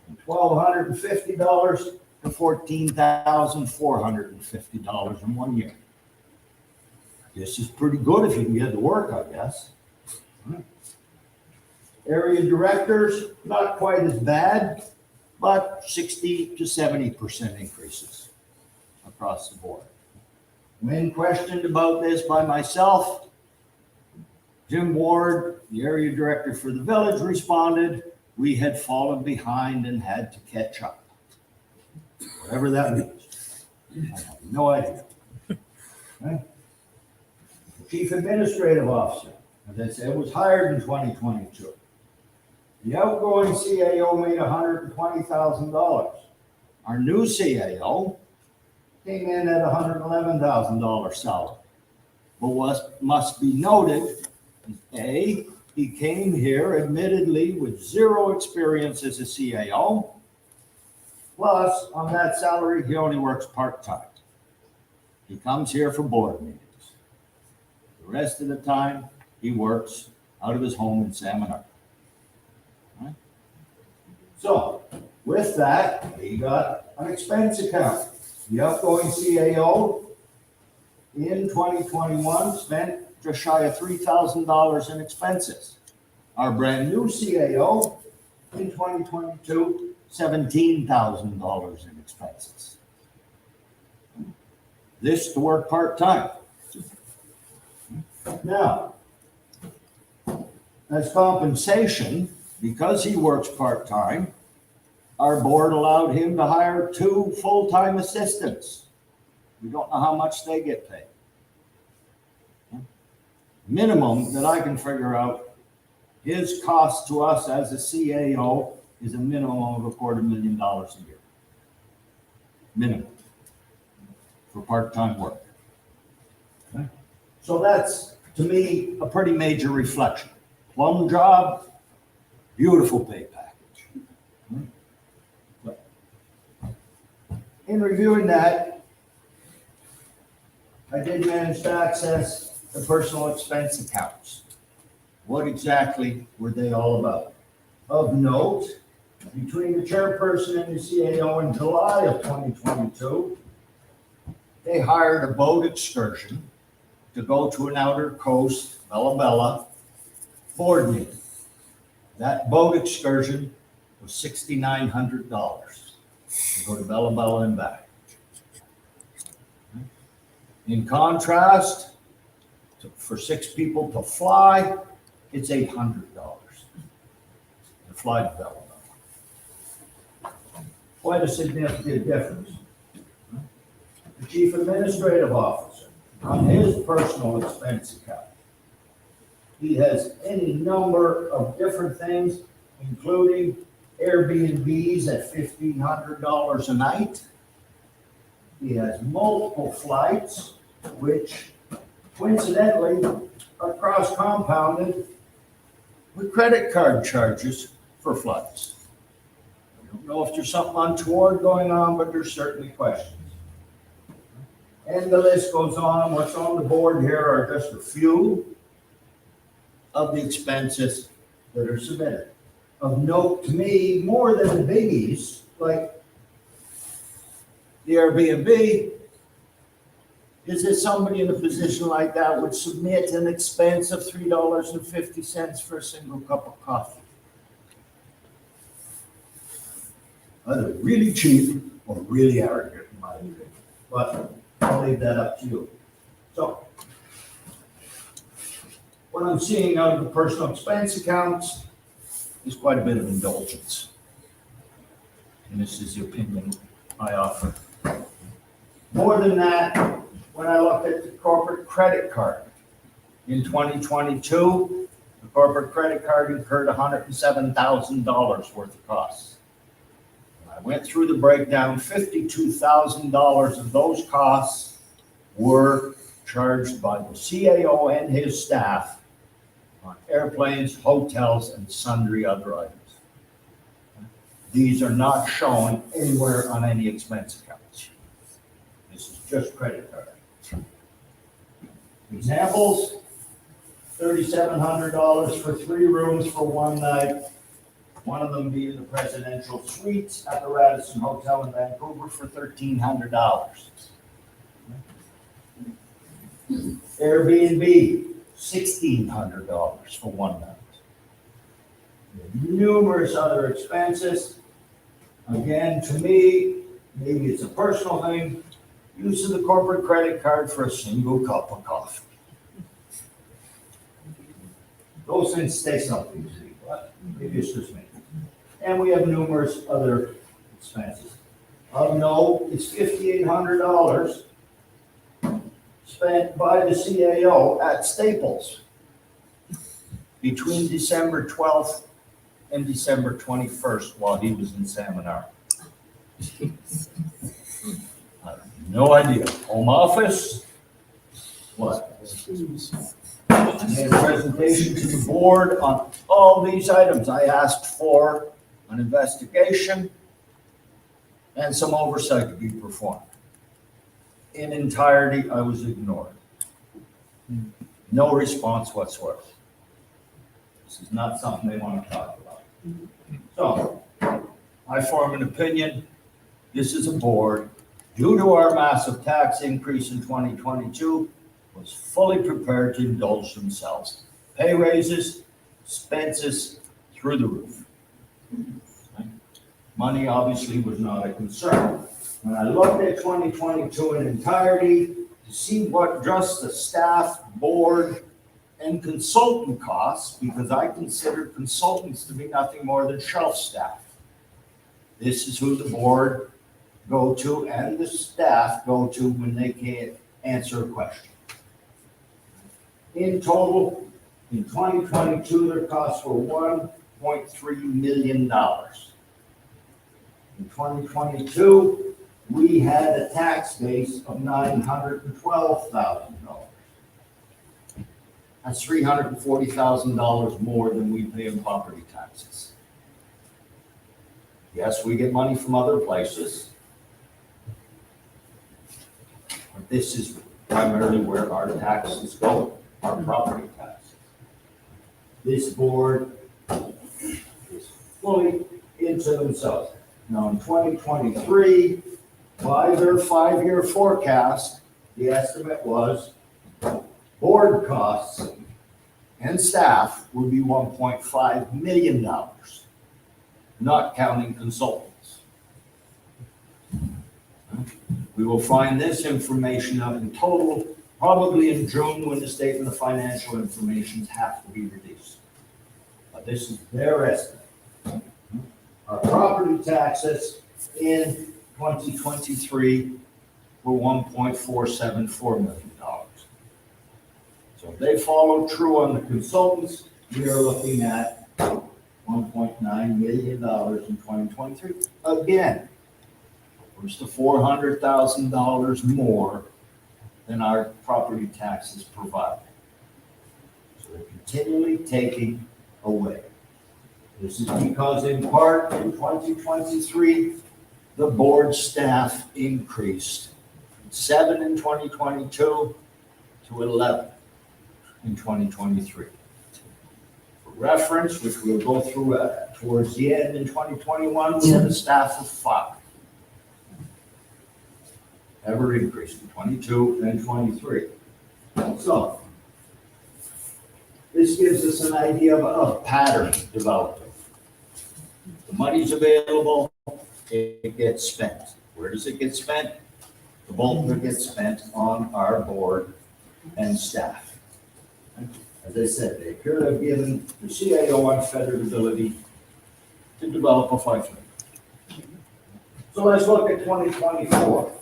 from $1,250 to $14,450 in 1 year. This is pretty good if you can get to work, I guess. Area directors, not quite as bad, but 60 to 70% increases across the board. When questioned about this by myself, Jim Ward, the area director for the village, responded, we had fallen behind and had to catch up. Whatever that means. I have no idea. Okay? The chief administrative officer, as I said, was hired in 2022. The outgoing CAO made $120,000. Our new CAO came in at $111,000 salary. But what must be noted is A, he came here admittedly with zero experience as a CAO. Plus, on that salary, he only works part-time. He comes here for board meetings. The rest of the time, he works out of his home in Salmon. Right? So, with that, he got an expense account. The outgoing CAO in 2021 spent just shy of $3,000 in expenses. Our brand new CAO in 2022, $17,000 in expenses. This to work part-time. Now, as compensation, because he works part-time, our board allowed him to hire 2 full-time assistants. We don't know how much they get paid. Minimum that I can figure out, his cost to us as a CAO is a minimum of $250,000 a year. Minimum for part-time work. Okay? So that's, to me, a pretty major reflection. Plum job, beautiful pay package. In reviewing that, I did manage to access the personal expense accounts. What exactly were they all about? Of note, between the chairperson and the CAO in July of 2022, they hired a boat excursion to go to an outer coast, Bella Bella, board meeting. That boat excursion was $6,900 to go to Bella Bella and back. In contrast, for 6 people to fly, it's $800 to fly to Bella Bella. Quite a significant difference. The chief administrative officer, on his personal expense account, he has any number of different things, including Airbnbs at $1,500 a night. He has multiple flights, which coincidentally are cross-compounded with credit card charges for flights. I don't know if there's something untoward going on, but there's certainly questions. And the list goes on. What's on the board here are just a few of the expenses that are submitted. Of note to me, more than the biggies, like the Airbnb, is that somebody in a position like that would submit an expense of $3.50 for a single cup of coffee. Either really cheap or really arrogant, in my opinion. But I'll leave that up to you. So, what I'm seeing out of the personal expense accounts is quite a bit of indulgence. And this is the opinion I offer. More than that, when I looked at the corporate credit card, in 2022, the corporate credit card incurred $107,000 worth of costs. When I went through the breakdown, $52,000 of those costs were charged by the CAO and his staff on airplanes, hotels, and sundry other items. These are not shown anywhere on any expense accounts. This is just credit card. Examples, $3,700 for 3 rooms for one night, one of them being the presidential suites at the Radisson Hotel in Vancouver for $1,300. Airbnb, $1,600 for one night. Numerous other expenses. Again, to me, maybe it's a personal thing, use of the corporate credit card for a single cup of coffee. Those things say something to me, but maybe it's just me. And we have numerous other expenses. Of note, it's $5,800 spent by the CAO at Staples between December 12th and December 21st while he was in Salmon No idea. Home office? What? I made a presentation to the board on all these items. I asked for an investigation and some oversight to be performed. In entirety, I was ignored. No response whatsoever. This is not something they want to talk about. So, I form an opinion. This is a board, due to our massive tax increase in 2022, was fully prepared to indulge themselves. Pay raises, expenses through the roof. Money obviously was not a concern. When I looked at 2022 in entirety to see what just the staff, board, and consultant costs, because I consider consultants to be nothing more than shelf staff. This is who the board go to and the staff go to when they can't answer a question. In total, in 2022, their costs were $1.3 million. In 2022, we had a tax base of $912,000. That's $340,000 more than we pay in property taxes. Yes, we get money from other places. But this is primarily where our taxes go, our property taxes. This board is fully into themselves. Now, in 2023, by their 5-year forecast, the estimate was board costs and staff would be $1.5 million, not counting consultants. We will find this information out in total, probably in June, when the statement of financial information have to be released. But this is their estimate. Our property taxes in 2023 were $1.474 million. So if they follow true on the consultants, we are looking at $1.9 million in 2023. Again, close to $400,000 more than our property taxes provide. So they're continually taking away. This is because in part in 2023, the board staff increased from 7 in 2022 to 11 in 2023. For reference, which we'll go through towards the end in 2021, we had a staff of 5. Ever increased in 22 and 23. So this gives us an idea of a pattern developing. The money's available, it gets spent. Where does it get spent? The bulk of it gets spent on our board and staff. As I said, they appear to have given the CAO unfettered ability to develop a fight plan. So let's look at 2024.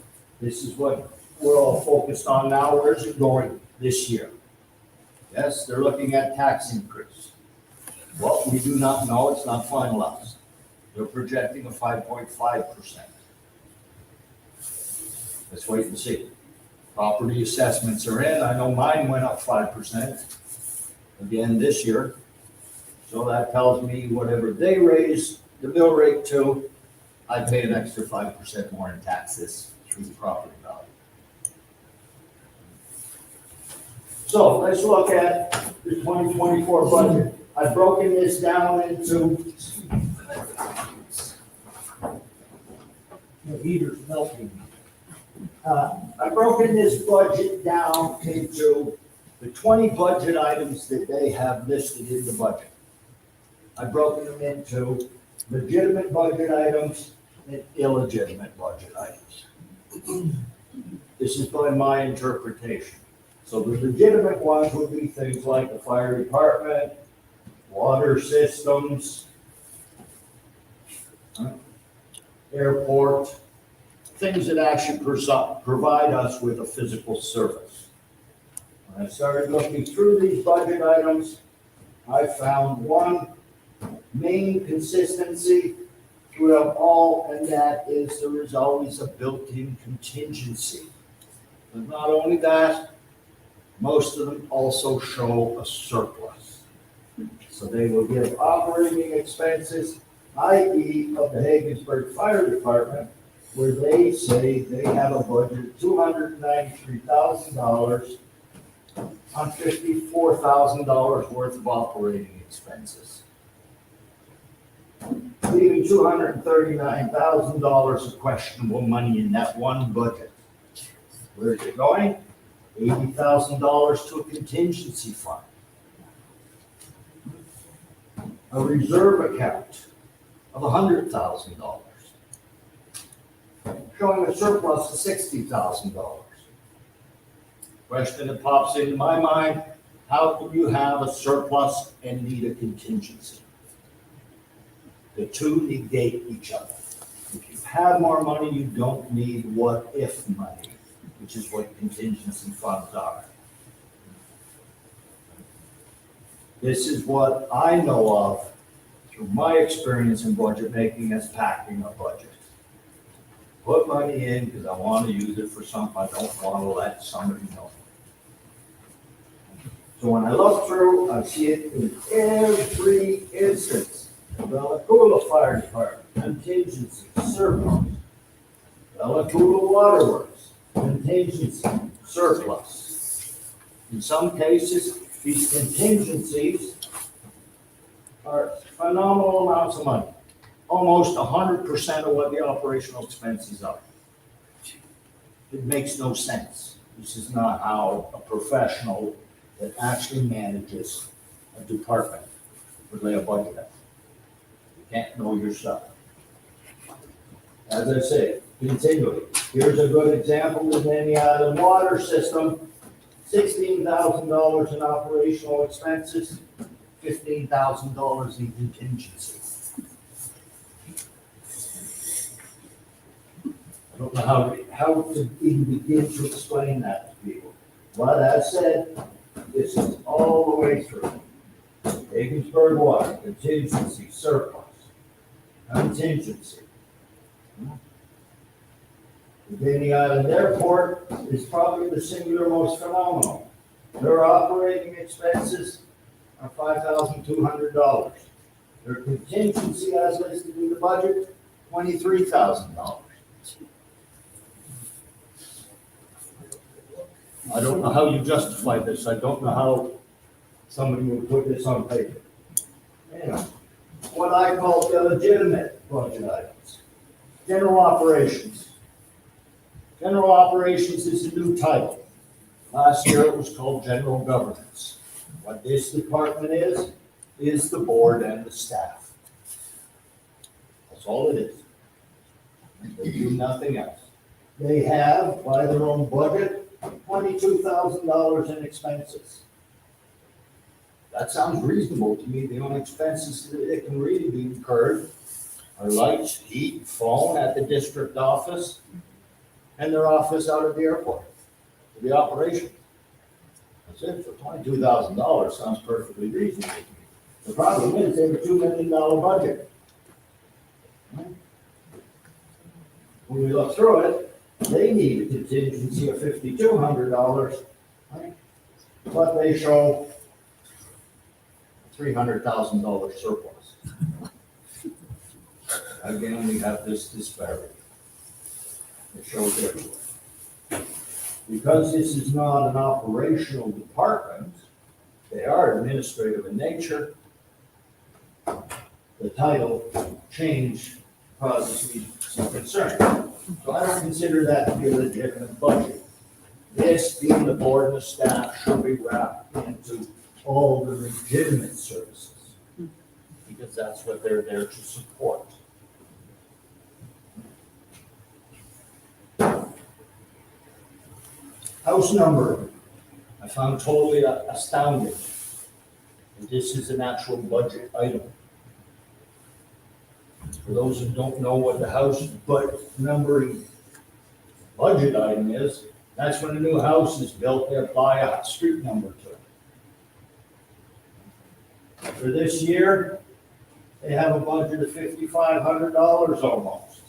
This is what we're all focused on now. Where's it going this year? Yes, they're looking at tax increase. What we do not know, it's not finalized. They're projecting a 5.5%. Let's wait and see. Property assessments are in. I know mine went up 5% again this year. So that tells me whatever they raise the mill rate to, I pay an extra 5% more in taxes through the property value. So let's look at the 2024 budget. I've broken this down into, the heater's melting. I've broken this budget down into the 20 budget items that they have listed in the budget. I've broken them into legitimate budget items and illegitimate budget items. This is by my interpretation. So the legitimate ones would be things like the fire department, water systems, airport, things that actually provide us with a physical service. When I started looking through these budget items, I found one main consistency throughout all, and that is there is always a built-in contingency. But not only that, most of them also show a surplus. So they will give operating expenses, i.e. of the Haggensburg Fire Department, where they say they have a budget of $293,000 on $54,000 worth of operating expenses. Leaving $239,000 of questionable money in that one budget. Where is it going? $80,000 to a contingency fund. A reserve account of $100,000. Showing a surplus of $60,000. Question that pops into my mind, how can you have a surplus and need a contingency? The two negate each other. If you have more money, you don't need what-if money, which is what contingency funds are. This is what I know of through my experience in budget making as packing a budget. Put money in because I want to use it for something I don't want to let somebody know. So when I look through, I see it in every instance. Velacula Fire Department, contingency, surplus. Velacula Waterworks, contingency, surplus. In some cases, these contingencies are phenomenal amounts of money. Almost 100% of what the operational expenses are. It makes no sense. This is not how a professional that actually manages a department would lay a budget out. You can't know your stuff. As I say, continually, here's a good example in any other water system, $16,000 in operational expenses, $15,000 in contingency. I don't know how to even begin to explain that to people. But as said, this is all the way through. Regensburg Water, contingency, surplus, contingency. The Viney Island Airport is probably the singular most phenomenal. Their operating expenses are $5,200. Their contingency as listed in the budget, $23,000. I don't know how you justify this. I don't know how somebody would put this on paper. Anyway, what I call illegitimate budget items. General operations. General operations is a new title. Last year it was called general governance. What this department is the board and the staff. That's all it is. They do nothing else. They have, by their own budget, $22,000 in expenses. That sounds reasonable to me. The only expenses that can really be incurred are lights, heat, phone at the district office, and their office out at the airport, for the operation. That's it, for $22,000 sounds perfectly reasonable to me. The problem is they have a $2 million budget. When we look through it, they need a contingency of $5,200, right? But they show $300,000 surplus. Again, we have this disparity. It shows everywhere. Because this is not an operational department, they are administrative in nature, the title change causes me some concern. So I don't consider that to be a legitimate budget. This, being the board and the staff, should be wrapped into all the legitimate services, because that's what they're there to support. House number, I found totally astounding. And this is an actual budget item. For those who don't know what the house numbering budget item is, that's when a new house is built, they apply a street number to it. For this year, they have a budget of $5,500 almost.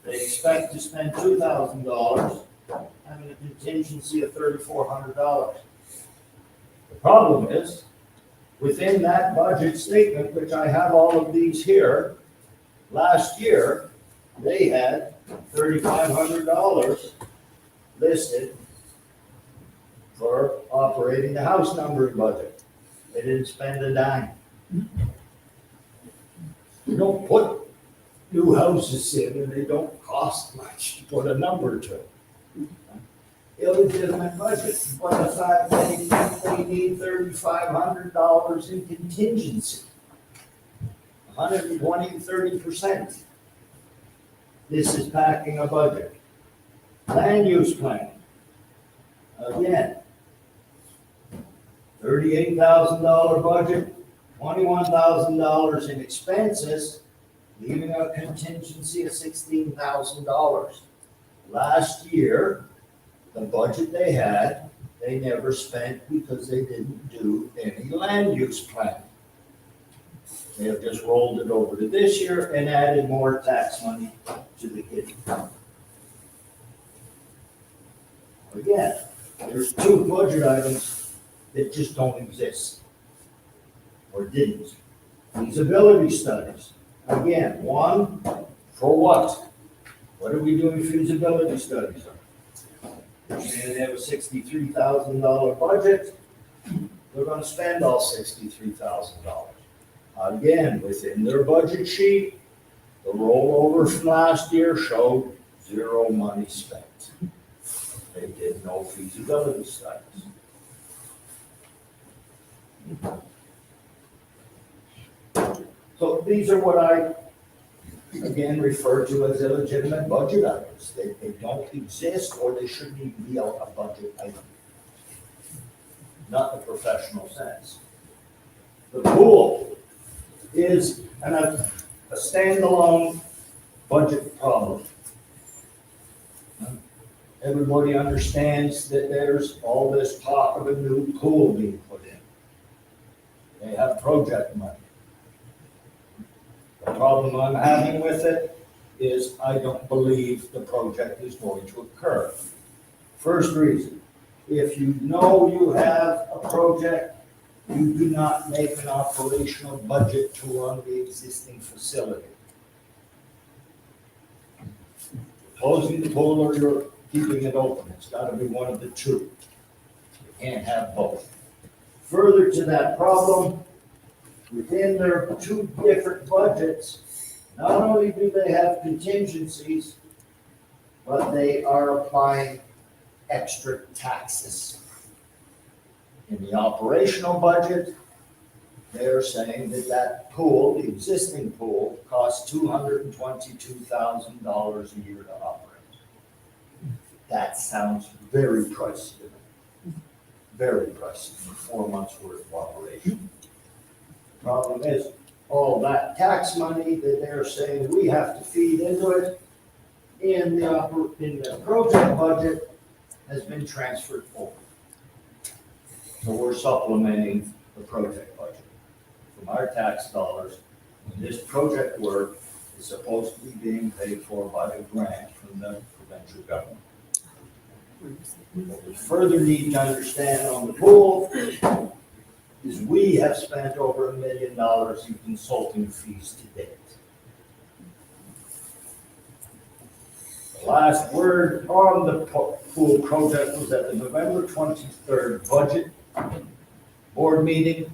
They expect to spend $2,000, having a contingency of $3,400. The problem is, within that budget statement, which I have all of these here, last year, they had $3,500 listed for operating the house numbering budget. They didn't spend a dime. You don't put new houses in and they don't cost much to put a number to it. Illegitimate budget, but the fact that they need $3,500 in contingency. 120 to 30%. This is packing a budget. Land use plan. Again, $38,000 budget, $21,000 in expenses, leaving a contingency of $16,000. Last year, the budget they had, they never spent because they didn't do any land use plan. They have just rolled it over to this year and added more tax money to the kitty. Again, there's two budget items that just don't exist. Or didn't. Feasibility studies. Again, one, for what? What are we doing feasibility studies on? They're saying they have a $63,000 budget. They're gonna spend all $63,000. Again, within their budget sheet, the rollover from last year showed zero money spent. They did no feasibility studies. So these are what I, again, refer to as illegitimate budget items. They don't exist, or they shouldn't even be a budget item. Not in a professional sense. The pool is a standalone budget problem. Everybody understands that there's all this talk of a new pool being put in. They have project money. The problem I'm having with it is I don't believe the project is going to occur. First reason, if you know you have a project, you do not make an operational budget to run the existing facility. Closing the pool or you're keeping it open, it's gotta be one of the two. You can't have both. Further to that problem, within their two different budgets, not only do they have contingencies, but they are applying extra taxes. In the operational budget, they're saying that that pool, the existing pool, costs $222,000 a year to operate. That sounds very pricey to me. Very pricey for 4 months' worth of operation. Problem is, all that tax money that they're saying we have to feed into it in the project budget has been transferred over. So we're supplementing the project budget from our tax dollars. This project work is supposed to be being paid for by a grant from the provincial government. What we further need to understand on the pool is we have spent over $1 million in consulting fees to date. The last word on the pool project was at the November 23rd budget board meeting,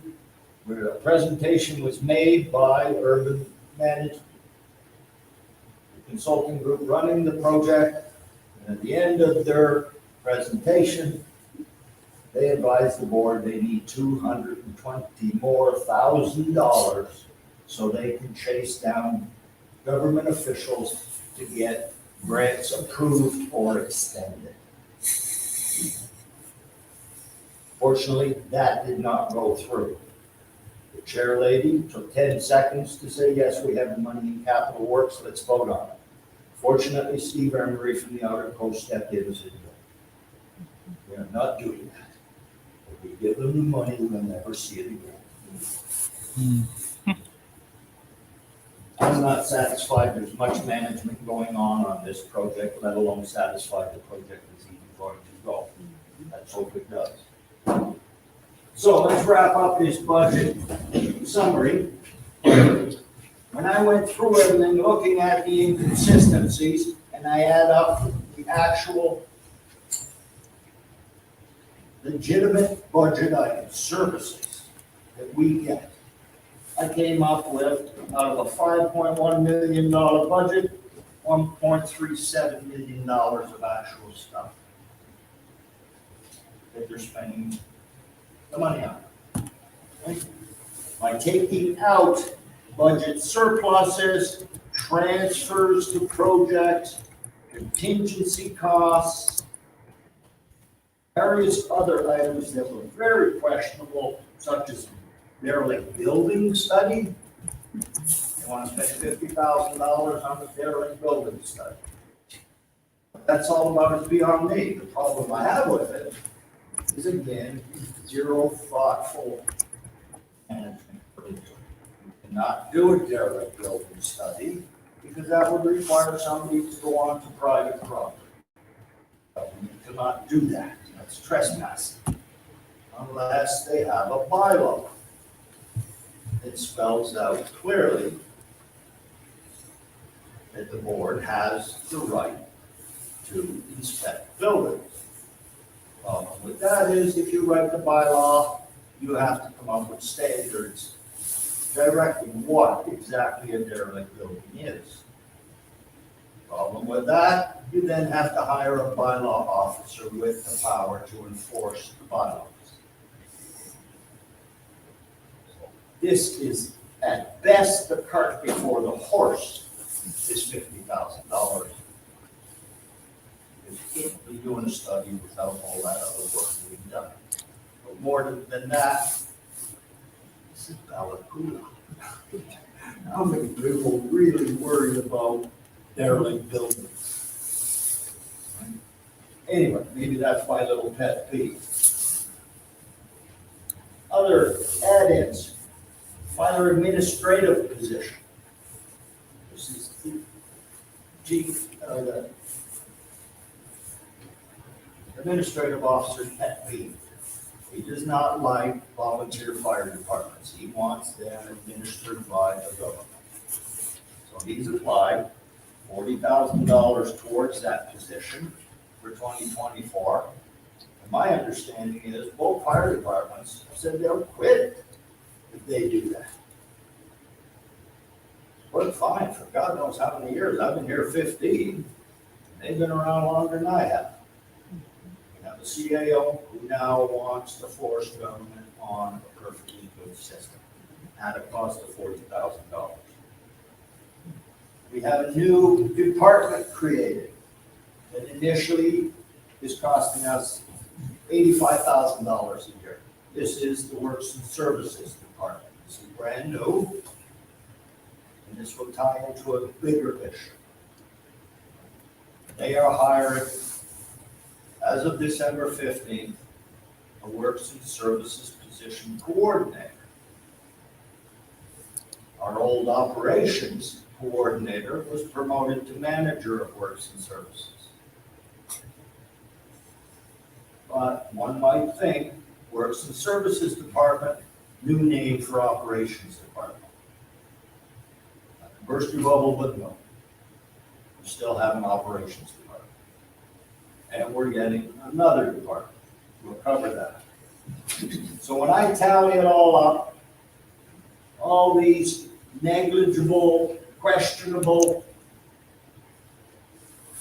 where a presentation was made by Urban Management, the consulting group running the project. And at the end of their presentation, they advised the board they need $220,000 more so they can chase down government officials to get grants approved or extended. Fortunately, that did not go through. The chair lady took 10 seconds to say, yes, we have the money in capital works, let's vote on it. Fortunately, Steve Emery from the Outer Coast stepped in and said, no, we are not doing that. If we give them the money, we'll never see it again. I'm not satisfied there's much management going on this project, let alone satisfied the project is even going to go. Let's hope it does. So let's wrap up this budget summary. When I went through everything, looking at the inconsistencies, and I add up the actual legitimate budget items, services that we get, I came up with, out of a $5.1 million budget, $1.37 million of actual stuff that they're spending the money on. Okay? By taking out budget surpluses, transfers to projects, contingency costs, various other items that were very questionable, such as derelict building study. They want to spend $50,000 on the derelict building study. That's all about is beyond me. The problem I have with it is, again, zero thoughtful management. You cannot do a derelict building study because that would require somebody to go on to private property. You cannot do that. That's trespassing. unless they have a bylaw. It spells out clearly that the board has the right to inspect buildings. With that is, if you write the bylaw, you have to come up with standards directing what exactly a derelict building is. Problem with that, you then have to hire a bylaw officer with the power to enforce the bylaws. This is at best the cart before the horse is $50,000. You can't be doing a study without all that other work being done. But more than that, this is Ballacoola. How many people really worry about derelict buildings? Anyway, maybe that's my little pet peeve. Other add-ins, fire administrative position. This is the chief, the administrative officer's pet peeve. He does not like volunteer fire departments. He wants them administered by the government. So he's applied $40,000 towards that position for 2024. And my understanding is both fire departments have said they'll quit if they do that. Worked fine for God knows how many years. I've been here 15. They've been around longer than I have. We have a CAO who now wants to force government on a perfectly good system at a cost of $40,000. We have a new department created that initially is costing us $85,000 a year. This is the Works and Services Department. This is brand new, and this will tie into a bigger issue. They are hiring, as of December 15th, a Works and Services position coordinator. Our old operations coordinator was promoted to manager of Works and Services. But one might think Works and Services Department, new name for Operations Department. Burst your bubble, but no. We still have an Operations Department. And we're getting another department. We'll cover that. So when I tally it all up, all these negligible, questionable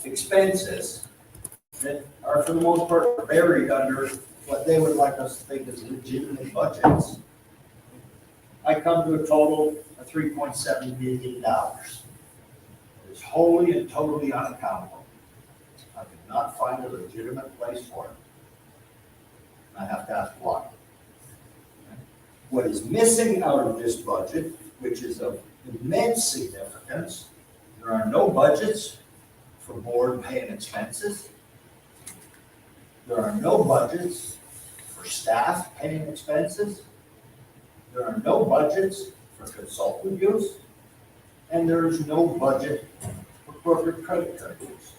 expenses that are for the most part buried under what they would like us to think is legitimate budgets, I come to a total of $3.7 million. It's wholly and totally unaccountable. I could not find a legitimate place for it. I have to ask why. What is missing out of this budget, which is of immense significance, there are no budgets for board pay and expenses. There are no budgets for staff paying expenses. There are no budgets for consultant use. And there is no budget for corporate credit card use.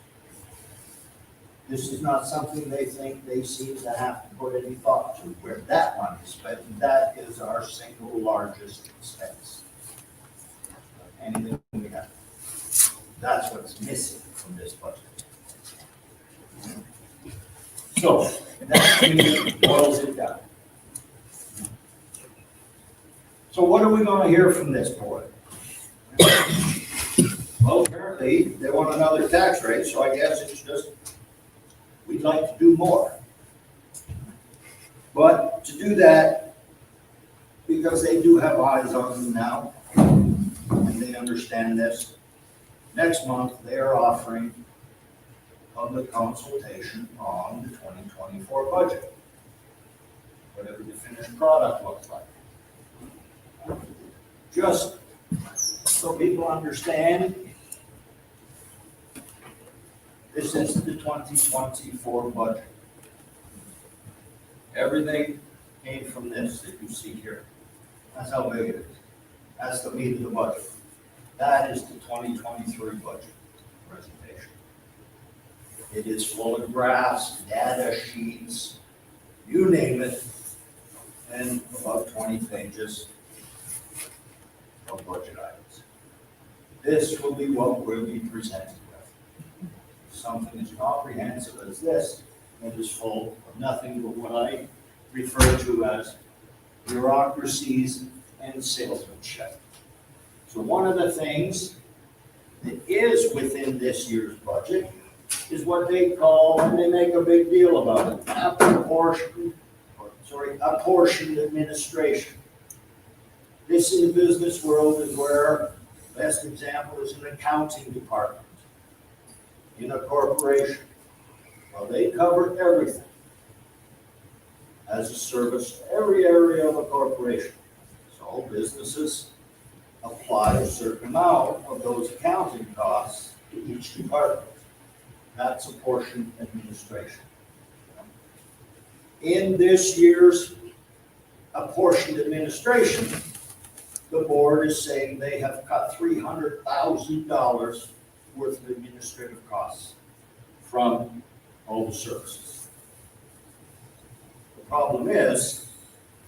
This is not something they think they seem to have to put any thought to, where that money is spent, and that is our single largest expense. Anything we have. That's what's missing from this budget. So, that to me boils it down. So what are we gonna hear from this board? Well, apparently, they want another tax rate, so I guess it's just, we'd like to do more. But to do that, because they do have eyes on them now, and they understand this, next month, they are offering public consultation on the 2024 budget. Whatever the finished product looks like. Just so people understand, this is the 2024 budget. Everything came from this that you see here. That's how big it is. That's the meat of the budget. That is the 2023 budget presentation. It is full of graphs, data sheets, you name it. and about 20 pages of budget items. This will be what we'll be presented with. Something as comprehensive as this, that is full of nothing but what I refer to as bureaucracies and salesmanship. So one of the things that is within this year's budget is what they call, and they make a big deal about it, apportioned administration. This in the business world is where, best example is an accounting department in a corporation. Well, they cover everything as a service to every area of a corporation. So businesses apply a certain amount of those accounting costs to each department. That's apportioned administration. In this year's apportioned administration, the board is saying they have cut $300,000 worth of administrative costs from all the services. The problem is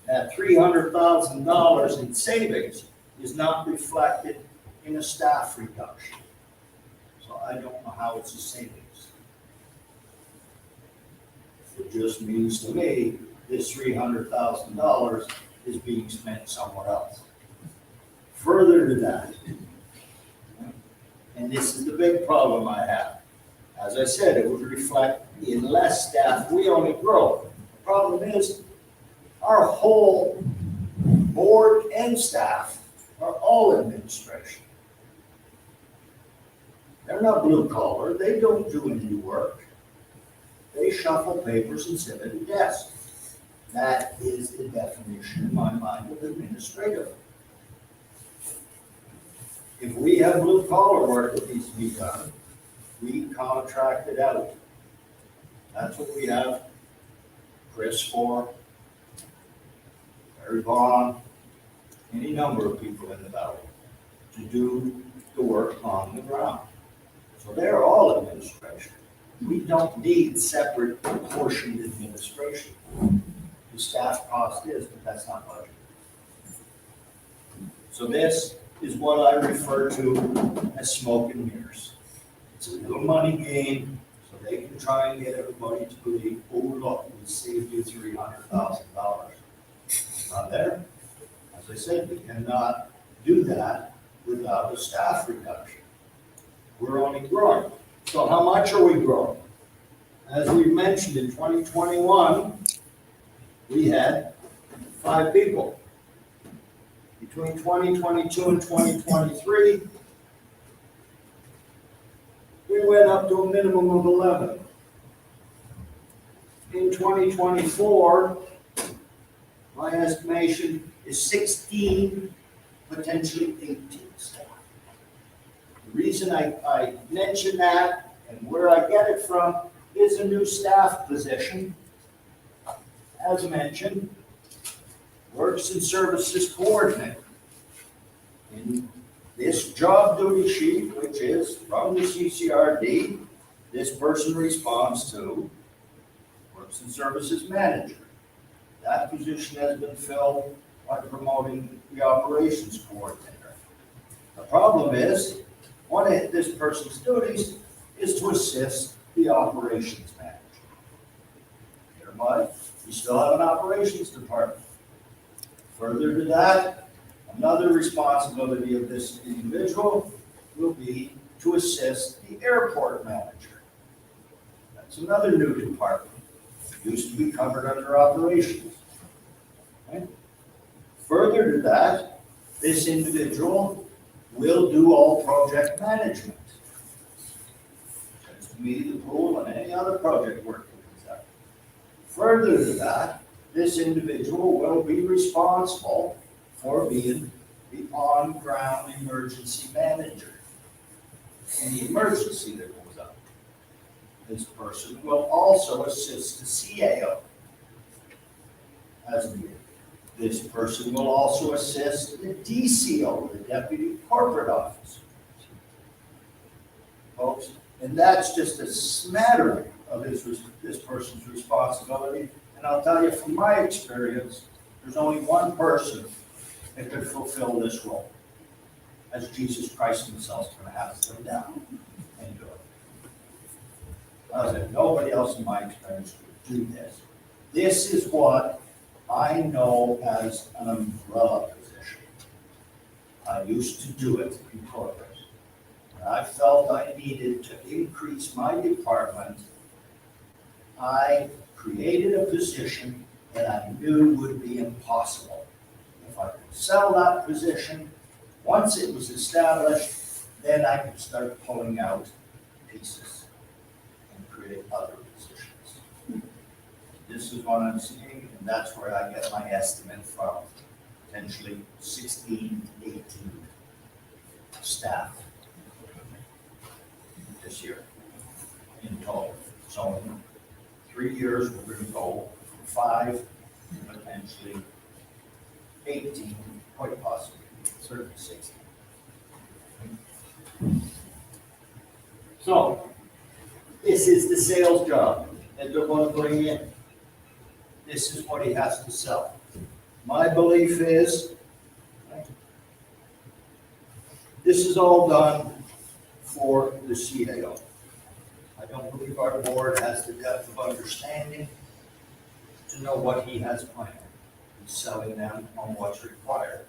that $300,000 in savings is not reflected in a staff reduction. So I don't know how it's a savings. It just means to me, this $300,000 is being spent somewhere else. Further to that, and this is the big problem I have. As I said, it would reflect in less staff, we only grow. The problem is, our whole board and staff are all administration. They're not blue collar, they don't do any work. They shuffle papers and sit at a desk. That is the definition in my mind of administrative. If we have blue collar work that needs to be done, we contract it out. That's what we have Chris for, Barry Vaughn, any number of people in the valley to do the work on the ground. So they're all administration. We don't need separate portioned administration. The staff cost is, but that's not budget. So this is what I refer to as smoke and mirrors. It's a little money game, so they can try and get everybody to believe, oh, look, we saved you $300,000. It's not there. As I said, we cannot do that without a staff reduction. We're only growing. So how much are we growing? As we mentioned, in 2021, we had 5 people. Between 2022 and 2023, we went up to a minimum of 11. In 2024, my estimation is 16, potentially 18 staff. The reason I mention that and where I get it from is a new staff position. As mentioned, Works and Services Coordinator. In this job duty sheet, which is from the CCRD, this person responds to Works and Services Manager. That position has been filled by promoting the Operations Coordinator. The problem is, one of this person's duties is to assist the Operations Manager. Thereby, we still have an Operations Department. Further to that, another responsibility of this individual will be to assist the Airport Manager. That's another new department. It used to be covered under Operations. Okay? Further to that, this individual will do all project management. That's to me, the pool, and any other project work that comes out. Further to that, this individual will be responsible for being the on-ground emergency manager. Any emergency that goes up. This person will also assist the CAO as needed. This person will also assist the DCO, the Deputy Corporate Officer. Folks, and that's just a smattering of this person's responsibility. And I'll tell you from my experience, there's only one person that could fulfill this role, as Jesus Christ himself is going to have to come down and do it. I said, nobody else in my experience would do this. This is what I know as an umbrella position. I used to do it in corporate. When I felt I needed to increase my department, I created a position that I knew would be impossible. If I could sell that position, once it was established, then I could start pulling out pieces and create other positions. This is what I'm seeing, and that's where I get my estimate from, potentially 16, 18 staff this year in total. So in 3 years, we're going to go from 5 to potentially 18, quite possibly, certainly 16. So, this is the sales job that they're going to bring in. This is what he has to sell. My belief is, this is all done for the CAO. I don't believe our board has the depth of understanding to know what he has planned. He's selling them on what's required.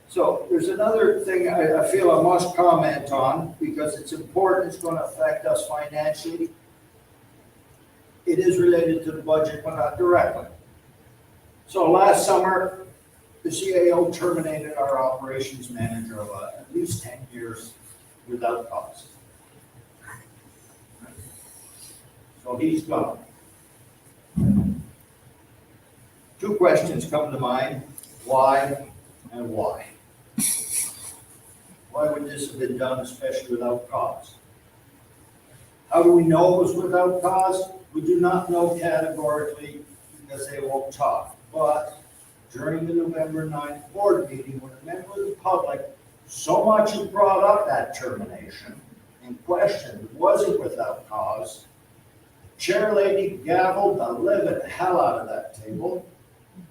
So there's another thing I feel I must comment on because it's important, it's going to affect us financially. It is related to the budget, but not directly. So last summer, the CAO terminated our operations manager of at least 10 years without cause. So he's gone. 2 questions come to mind, why and why? Why would this have been done, especially without cause? How do we know it was without cause? We do not know categorically because they won't talk. But during the November 9th board meeting, when it met with the public, so much was brought up that termination and questioned, was it without cause? Chair lady gavelled the living hell out of that table,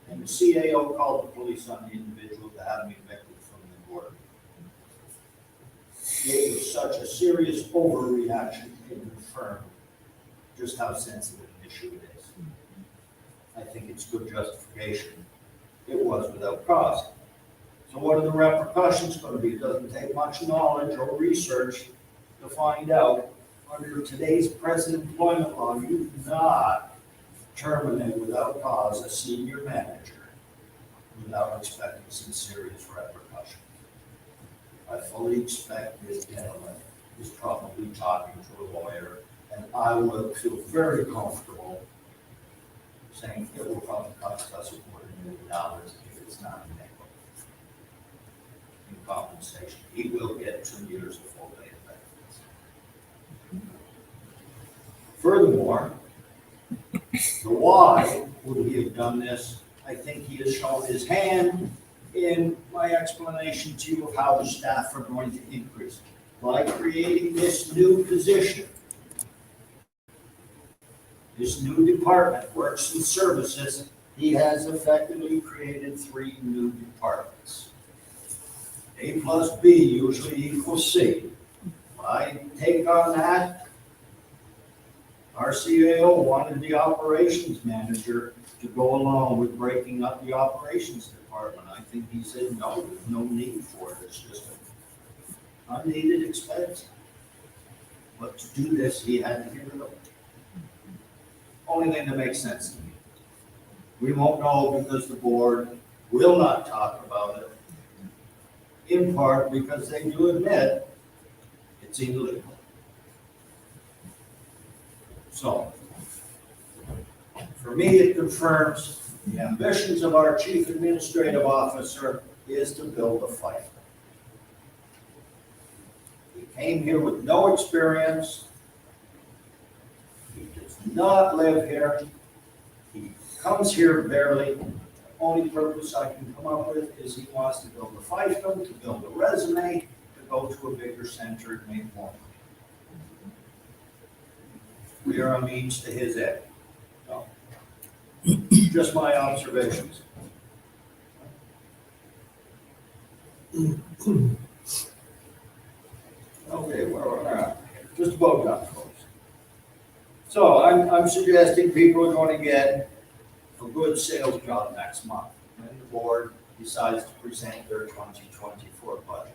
and the CAO called the police on the individual to have me evicted from the board. It was such a serious overreaction, it confirmed just how sensitive an issue it is. I think it's good justification. It was without cause. So what are the repercussions going to be? It doesn't take much knowledge or research to find out. Under today's present employment law, you do not terminate without cause a senior manager without expecting some serious repercussions. I fully expect this gentleman is probably talking to a lawyer, and I would feel very comfortable saying it will probably cost us $250,000 if it's not enabled in compensation. He will get 2 years of full day benefits. Furthermore, the why would he have done this? I think he has shown his hand in my explanation to you of how the staff are going to increase. By creating this new position, this new department, works and services, he has effectively created 3 new departments. A plus B usually equals C. I take on that. Our CAO wanted the operations manager to go along with breaking up the operations department. I think he said, no, there's no need for it. It's just an unneeded expense. But to do this, he had to get rid of it. Only thing that makes sense to me. We won't know because the board will not talk about it, in part because they do admit it's illegal. So, for me, it confirms the ambitions of our chief administrative officer is to build a fight. He came here with no experience. He does not live here. He comes here barely. The only purpose I can come up with is he wants to build a fiefdom, to build a resume, to go to a bigger center and make more money. we are a means to his end. So, just my observations. Okay, where we're at, just about done, folks. So I'm suggesting people are going to get a good sales job next month when the board decides to present their 2024 budget.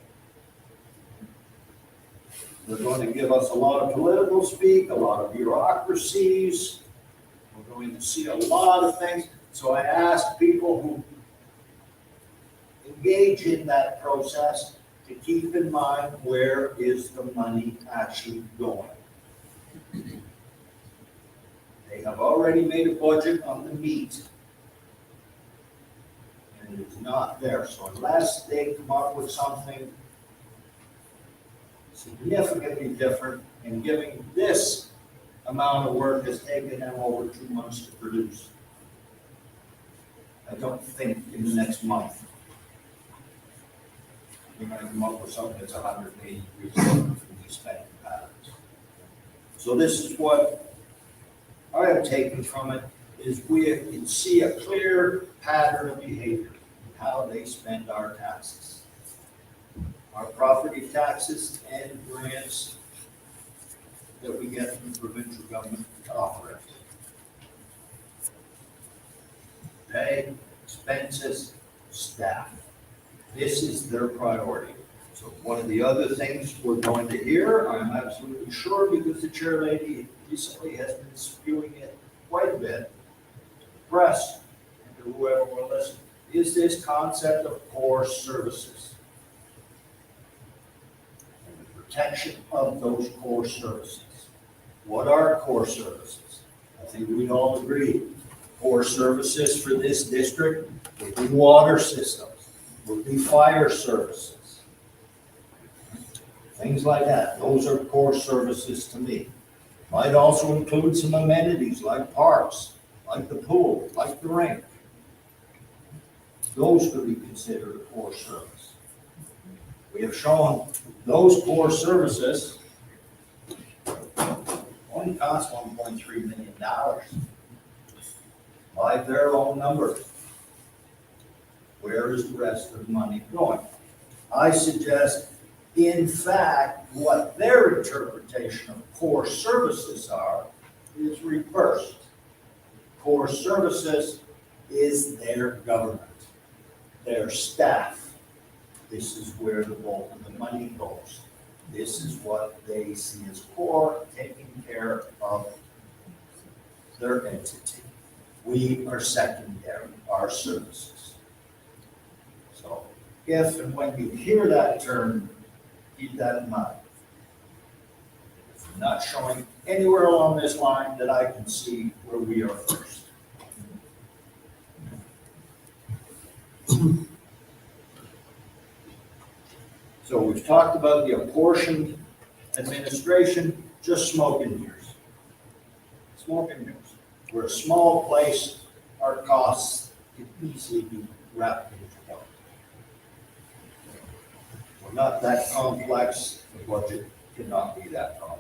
They're going to give us a lot of political speak, a lot of bureaucracies. We're going to see a lot of things. So I ask people who engage in that process to keep in mind, where is the money actually going? They have already made a budget on the meat. And it is not there. So unless they come up with something significantly different, and giving this amount of work has taken them over 2 months to produce. I don't think in the next month we're going to come up with something that's 180 degrees different from these spending patterns. So this is what I have taken from it, is we can see a clear pattern of behavior in how they spend our taxes. Our property taxes and grants that we get from the provincial government to operate. Pay, expenses, staff. This is their priority. So one of the other things we're going to hear, I'm absolutely sure, because the chair lady recently has been spewing it quite a bit, to the press and to whoever will listen, is this concept of core services. Protection of those core services. What are core services? I think we all agree. Core services for this district would be water systems, would be fire services. Things like that. Those are core services to me. Might also include some amenities like parks, like the pool, like the rink. Those could be considered a core service. We have shown those core services only cost $1.3 million by their own numbers. Where is the rest of the money going? I suggest, in fact, what their interpretation of core services are is reversed. Core services is their government, their staff. This is where the bulk of the money goes. This is what they see as core, taking care of their entity. We are secondary, our services. So if and when you hear that term, keep that in mind. If we're not showing anywhere along this line that I can see where we are first. So we've talked about the apportioned administration, just smoke and mirrors. Smoke and mirrors. We're a small place, our costs can easily be wrapped into one. We're not that complex, the budget cannot be that complex.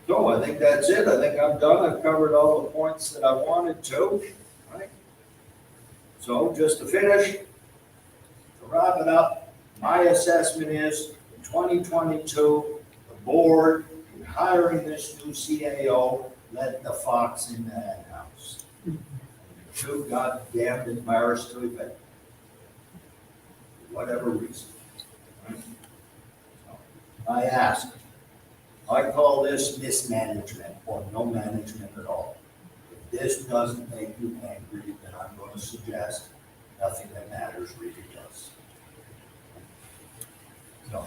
So I think that's it. I think I'm done. I've covered all the points that I wanted to. Right? So just to finish, to wrap it up, my assessment is in 2022, the board, in hiring this new CAO, let the fox in the hen house. Too goddamn embarrassed to admit it. For whatever reason. Right? So I ask. I call this mismanagement or no management at all. If this doesn't make you angry, then I'm going to suggest nothing that matters really does. So,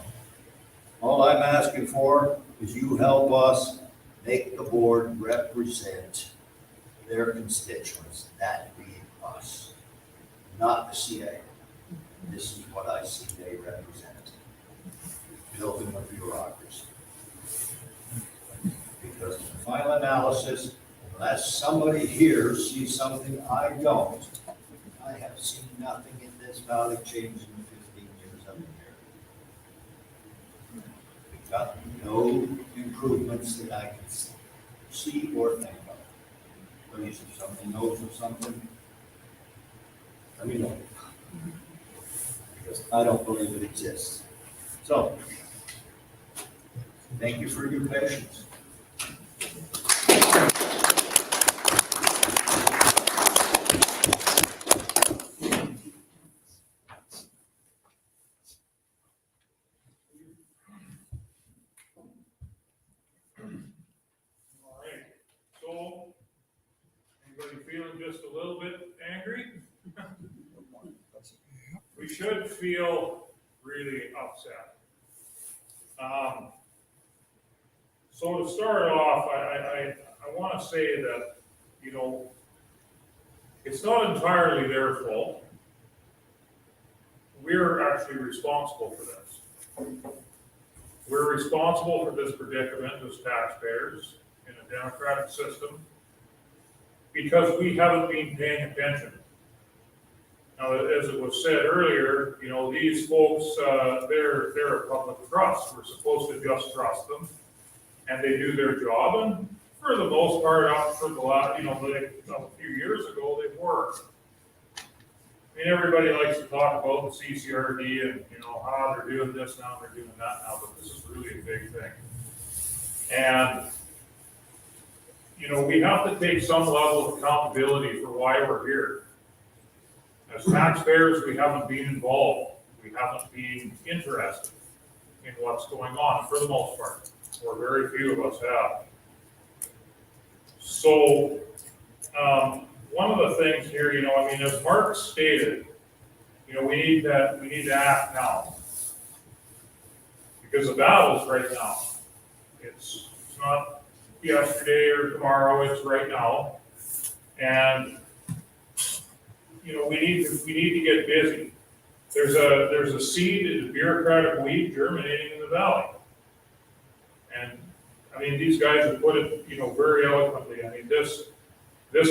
all I'm asking for is you help us make the board represent their constituents, that being us, not the CA. This is what I see they represent. Building a bureaucracy. Because in the final analysis, unless somebody here sees something I don't, nothing in this valley changed in the 15 years I've been here. We've got no improvements that I can see or think of. Please, if somebody knows of something, let me know. Because I don't believe it exists. So, thank you for your patience. All right, so, anybody feeling just a little bit angry? We should feel really upset. So to start off, I want to say that, you know, it's not entirely their fault. We're actually responsible for this. We're responsible for this predicament as taxpayers in a democratic system because we haven't been paying attention. Now, as it was said earlier, you know, these folks, they're a public trust. We're supposed to just trust them, and they do their job. And for the most part, up for the last, you know, like a few years ago, they were. I mean, everybody likes to talk about the CCRD and, you know, how they're doing this now, they're doing that now, but this is really a big thing. And, you know, we have to take some level of accountability for why we're here. As taxpayers, we haven't been involved. We haven't been interested in what's going on for the most part, or very few of us have. So, one of the things here, you know, I mean, as Mark stated, you know, we need to act now. Because the battle's right now. It's not yesterday or tomorrow, it's right now. And you know, we need to get busy. There's a seed, a bureaucratic weed germinating in the valley. And I mean, these guys have put it, you know, very eloquently. I mean, this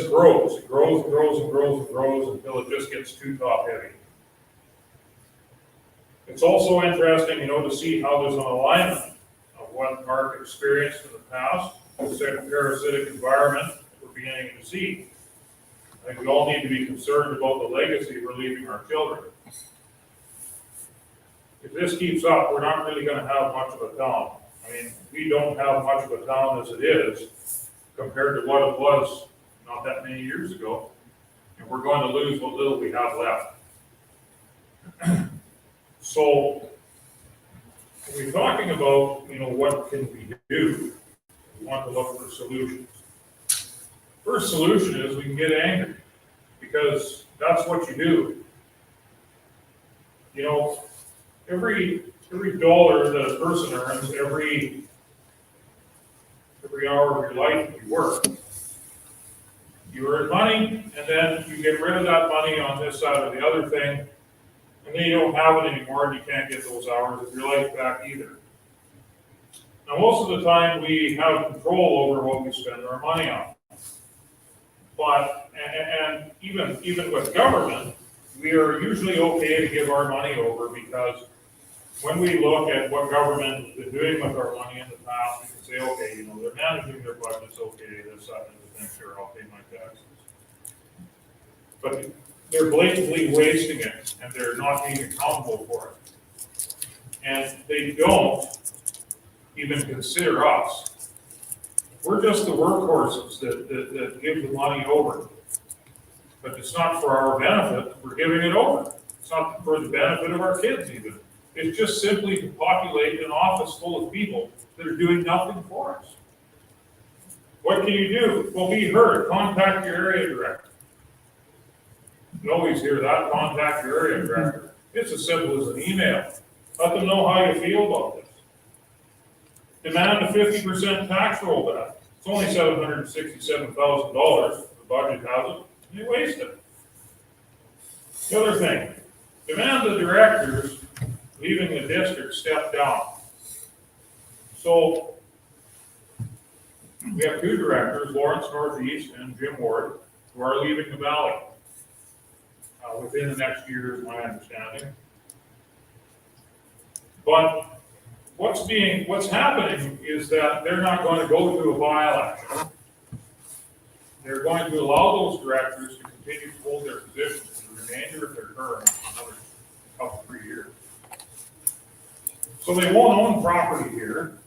grows. It grows and grows and grows and grows until it just gets too top heavy. It's also interesting, you know, to see how there's an alignment of what Mark experienced in the past, the parasitic environment that we're beginning to see. I think we all need to be concerned about the legacy we're leaving our children. If this keeps up, we're not really going to have much of a town. I mean, we don't have much of a town as it is compared to what it was not that many years ago, and we're going to lose what little we have left. So, when we're talking about, you know, what can we do, we want to look for solutions. First solution is we can get angry, because that's what you do. You know, every dollar that a person earns, every hour of your life you work, you earn money, and then you get rid of that money on this side or the other thing, and then you don't have it anymore, and you can't get those hours of your life back either. Now, most of the time, we have control over what we spend our money on. But, and even with government, we are usually okay to give our money over, because when we look at what government has been doing with our money in the past, we can say, okay, you know, they're managing their budgets okay, this, that, and the thing, sure, I'll pay my taxes. But they're blatantly wasting it, and they're not being accountable for it. And they don't even consider us. We're just the workhorses that give the money over. But it's not for our benefit, we're giving it over. It's not for the benefit of our kids even. It's just simply to populate an office full of people that are doing nothing for us. What can you do? Well, be heard. Contact your area director. You always hear that, contact your area director. It's as simple as an email. Let them know how you feel about this. Demand a 50% tax rollback. It's only $767,000. The budget has it, and they waste it. The other thing, demand the directors leaving the district step down. So we have two directors, Lawrence Northeast and Jim Ward, who are leaving the valley. within the next year is my understanding. But what's happening is that they're not going to go to a by-election. They're going to allow those directors to continue to hold their positions for the remainder of their term, another couple, 3 years. So they won't own property here.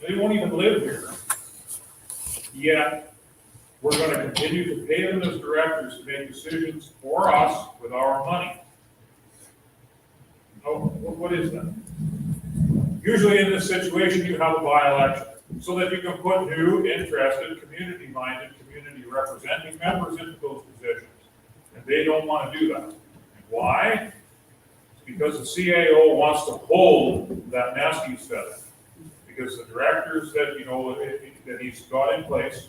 They won't even live here. Yet, we're going to continue to pay them as directors to make decisions for us with our money. Oh, what is that? Usually in this situation, you have a by-election so that you can put new, interested, community-minded, community-representing members into those positions. And they don't want to do that. And why? It's because the CAO wants to hold that nest he's fed in. Because the directors that, that he's got in place,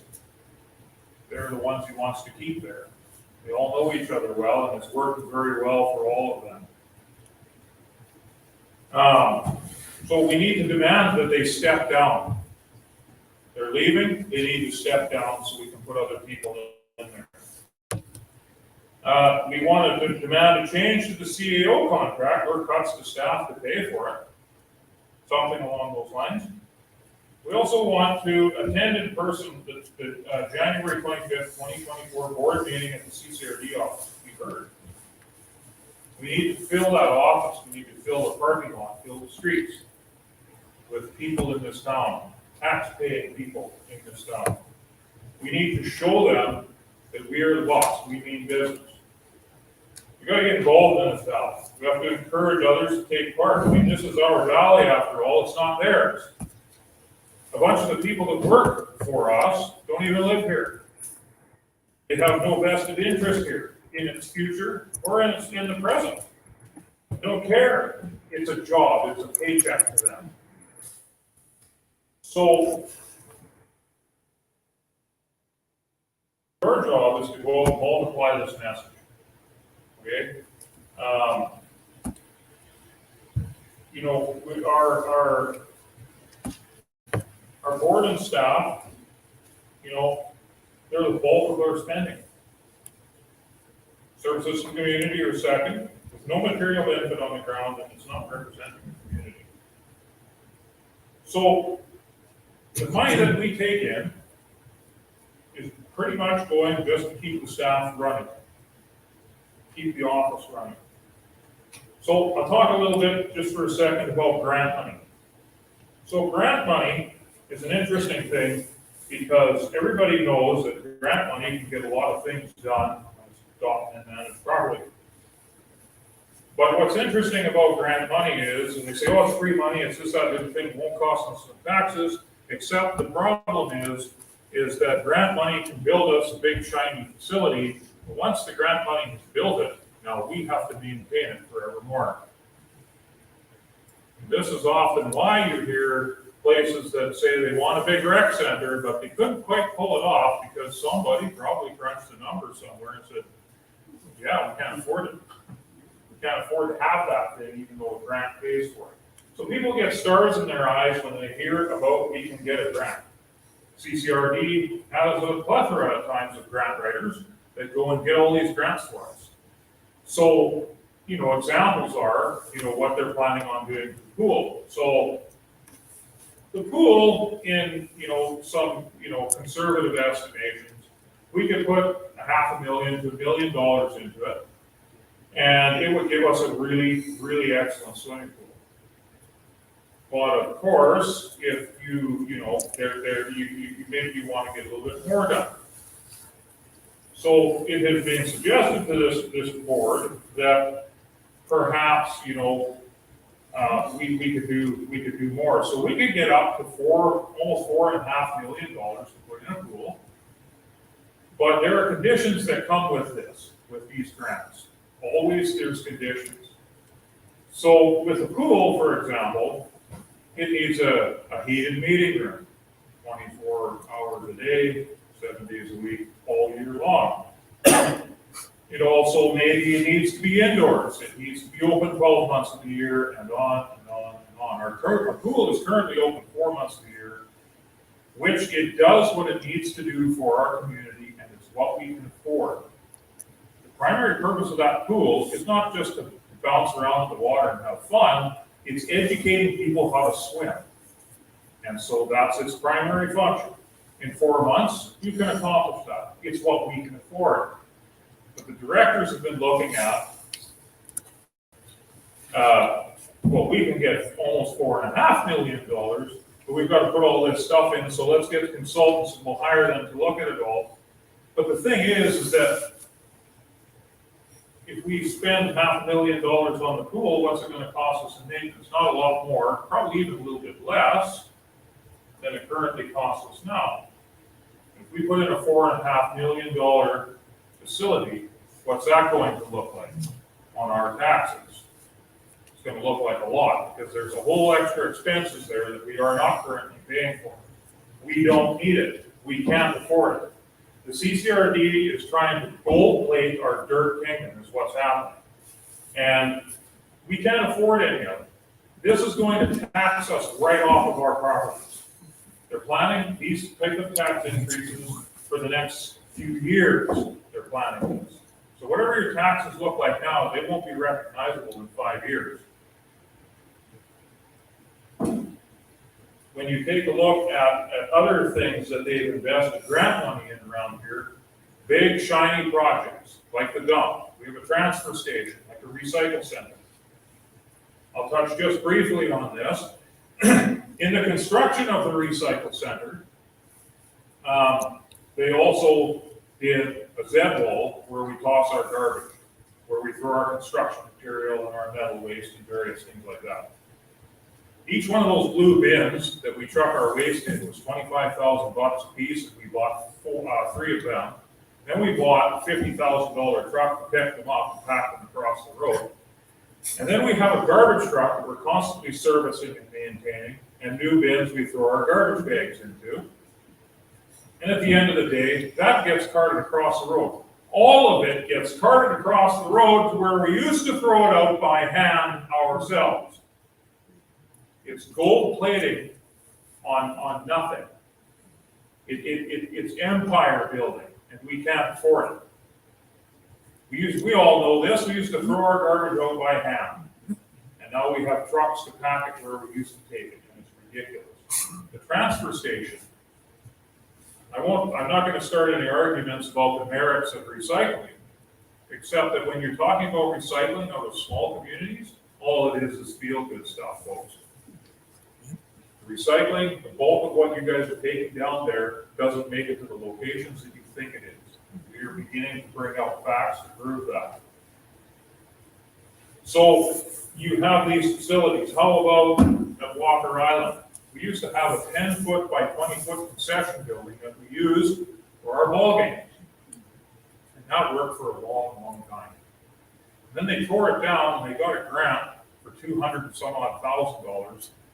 they're the ones he wants to keep there. They all know each other well, and it's working very well for all of them. So we need to demand that they step down. They're leaving, they need to step down so we can put other people in there. We want to demand a change to the CAO contract or cuts to staff to pay for it. Something along those lines. We also want to attend in person the January 25th, 2024 board meeting at the CCRD office. We heard. We need to fill that office. We need to fill the parking lot, fill the streets with people in this town, tax-paying people in this town. We need to show them that we are the boss. We mean business. We got to get involved in this valley. We have to encourage others to take part. I mean, this is our valley after all. It's not theirs. A bunch of the people that work for us don't even live here. They have no vested interest here in its future or in the present. They don't care. It's a job. It's a paycheck to them. So our job is to go and multiply this message. Okay? Our board and staff, they're the bulk of our spending. Services to community are second, with no material benefit on the ground, and it's not representing the community. So the money that we take in is pretty much going just to keep the staff running, keep the office running. So I'll talk a little bit just for a second about grant money. So grant money is an interesting thing because everybody knows that grant money can get a lot of things done and managed properly. But what's interesting about grant money is, and they say, oh, it's free money, it's this, that, other thing, won't cost us some taxes, except the problem is that grant money can build us a big shiny facility, but once the grant money has built it, now we have to maintain it forevermore. And this is often why you hear places that say they want a big rec center, but they couldn't quite pull it off because somebody probably crunched the numbers somewhere and said, yeah, we can't afford it. We can't afford to have that thing even though a grant pays for it. So people get stars in their eyes when they hear about we can get a grant. CCRD has a plethora at times of grant writers that go and get all these grants for us. So, examples are, what they're planning on doing with the pool. So the pool in, some, conservative estimations, we could put $500,000 to $1 million into it, and it would give us a really, really excellent swimming pool. But of course, if you maybe you want to get a little bit more done. So it has been suggested to this board that perhaps, we could do more. So we could get up to almost $4.5 million to put in a pool. But there are conditions that come with these grants. Always there's conditions. So with a pool, for example, it needs a heated meeting room, 24 hours a day, 7 days a week, all year long. It also maybe needs to be indoors. It needs to be open 12 months of the year and on and on and on. Our pool is currently open 4 months of the year, which it does what it needs to do for our community, and it's what we can afford. The primary purpose of that pool is not just to bounce around in the water and have fun, it's educating people how to swim. And so that's its primary function. In 4 months, you can accomplish that. It's what we can afford. But the directors have been looking at, well, we can get almost $4.5 million, but we've got to put all this stuff in, so let's get consultants and we'll hire them to look at it all. But the thing is that if we spend $500,000 on the pool, what's it gonna cost us in maintenance? Not a lot more, probably even a little bit less than it currently costs us now. If we put in a $4.5 million facility, what's that going to look like on our taxes? It's gonna look like a lot, because there's a whole extra expenses there that we are not currently paying for. We don't need it, we can't afford it. The CCRD is trying to gold plate our dirt kingdom is what's happening. And we can't afford any of it. This is going to tax us right off of our properties. They're planning these type of tax increases for the next few years. They're planning this. So whatever your taxes look like now, they won't be recognizable in 5 years. When you take a look at other things that they've invested grant money in around here, big shiny projects like the dump, we have a transfer station, like a recycle center. I'll touch just briefly on this. In the construction of the recycle center, they also did a Z wall where we toss our garbage, where we throw our construction material and our metal waste and various things like that. Each one of those blue bins that we truck our waste in was $25,000 a piece, and we bought 3 of them. Then we bought a $50,000 truck to pick them up and pack them across the road. And then we have a garbage truck that we're constantly servicing and maintaining, and new bins we throw our garbage bags into. And at the end of the day, that gets carted across the road. All of it gets carted across the road to where we used to throw it out by hand ourselves. It's gold plating on nothing. It's empire building, and we can't afford it. We all know this. We used to throw our garbage out by hand, and now we have trucks to pack it where we used to take it, and it's ridiculous. The transfer station. I'm not going to start any arguments about the merits of recycling, except that when you're talking about recycling out of small communities, all it is feel-good stuff, folks. Recycling, the bulk of what you guys are taking down there doesn't make it to the locations that you think it is. We are beginning to bring out facts to prove that. So you have these facilities. How about at Walker Island? We used to have a 10-foot by 20-foot concession building that we used for our ball games. And that worked for a long, long time. Then they tore it down and they got a grant for $200,000 and some odd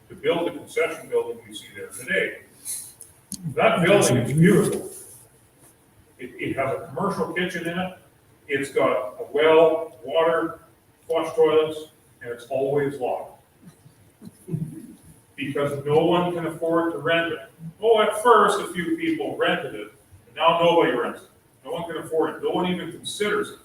to build the concession building we see there today. That building is beautiful. It has a commercial kitchen in it. It's got a well, water, flush toilets, and it's always locked. Because no one can afford to rent it. Oh, at first a few people rented it, and now nobody rents it. No one can afford it. No one even considers it.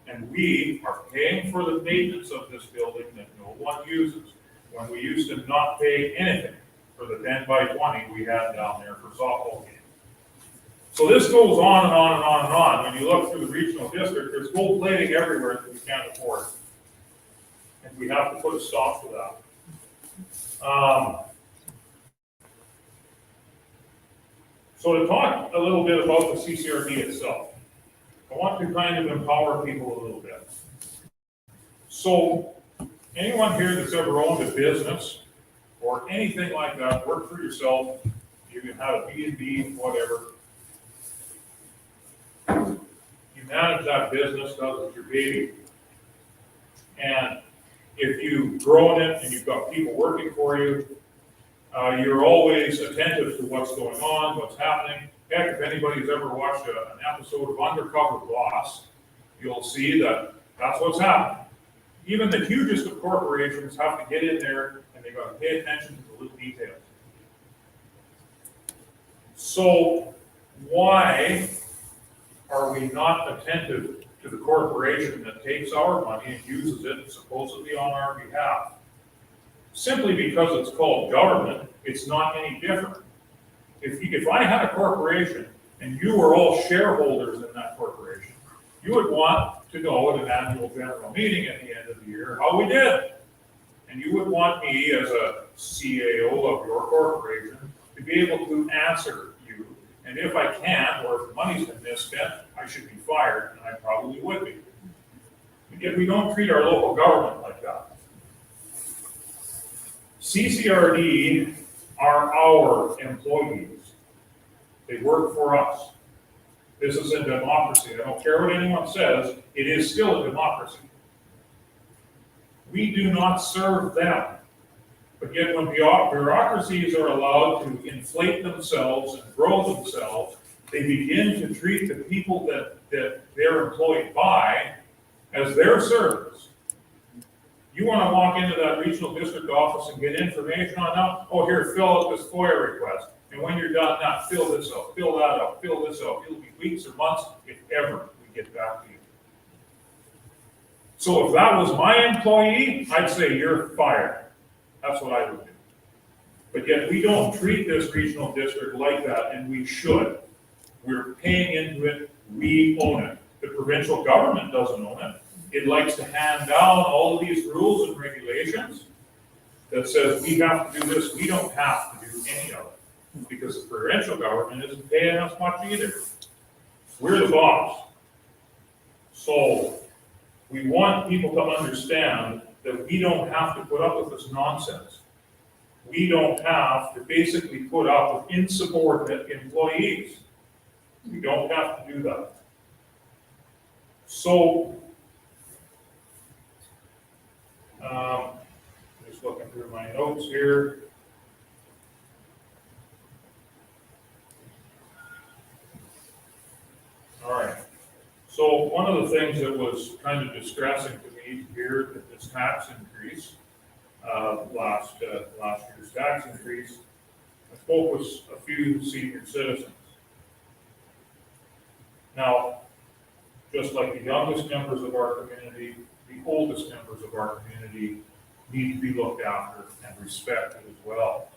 And we are paying for the maintenance of this building that no one uses, when we used to not pay anything for the 10 by 20 we had down there for softball games. So this goes on and on and on and on. When you look through the regional district, there's gold plating everywhere that we can't afford. And we have to put a stop to that. So to talk a little bit about the CCRD itself, I want to kind of empower people a little bit. So anyone here that's ever owned a business or anything like that, work for yourself, you can have a B&B, whatever. You manage that business, because it's your baby. And if you've grown it and you've got people working for you, you're always attentive to what's going on, what's happening. Heck, if anybody's ever watched an episode of Undercover Boss, you'll see that that's what's happening. Even the hugest of corporations have to get in there and they've got to pay attention to the little details. So why are we not attentive to the corporation that takes our money and uses it supposedly on our behalf. Simply because it's called government, it's not any different. If I had a corporation and you were all shareholders in that corporation, you would want to know at an annual general meeting at the end of the year how we did. And you would want me as a CAO of your corporation to be able to answer you. And if I can't, or if money's been misspent, I should be fired, and I probably would be. But yet we don't treat our local government like that. CCRD are our employees. They work for us. This is a democracy. I don't care what anyone says, it is still a democracy. We do not serve them. But yet when bureaucracies are allowed to inflate themselves and grow themselves, they begin to treat the people that they're employed by as their servants. You want to walk into that regional district office and get information on them? Oh, here, fill out this FOIA request. And when you're done, now fill this out, fill that out, fill this out. It'll be weeks or months, if ever we get back to you. So if that was my employee, I'd say you're fired. That's what I would do. But yet we don't treat this regional district like that, and we should. We're paying into it, we own it. The provincial government doesn't own it. It likes to hand down all of these rules and regulations that says we have to do this, we don't have to do any of it. Because the provincial government isn't paying us much either. We're the boss. So we want people to understand that we don't have to put up with this nonsense. We don't have to basically put up with insubordinate employees. We don't have to do that. So, just looking through my notes here. All right. So one of the things that was kind of distressing to me here at this tax increase, last year's tax increase, I spoke with a few senior citizens. Now, just like the youngest members of our community, the oldest members of our community need to be looked after and respected as well.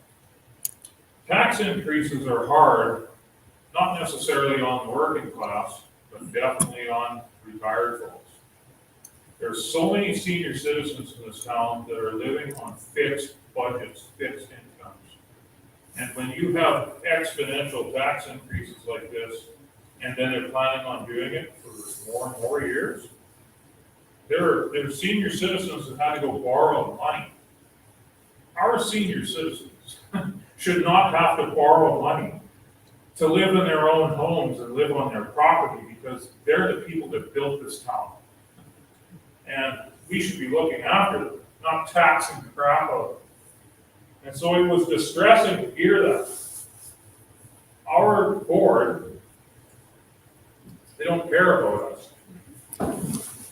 Tax increases are hard, not necessarily on the working class, but definitely on retired folks. There's so many senior citizens in this town that are living on fixed budgets, fixed incomes. And when you have exponential tax increases like this, and then they're planning on doing it for more and more years, there are senior citizens that had to go borrow money. Our senior citizens should not have to borrow money to live in their own homes and live on their property, because they're the people that built this town. And we should be looking after them, not taxing the crap out of them. And so it was distressing to hear that. Our board, they don't care about us.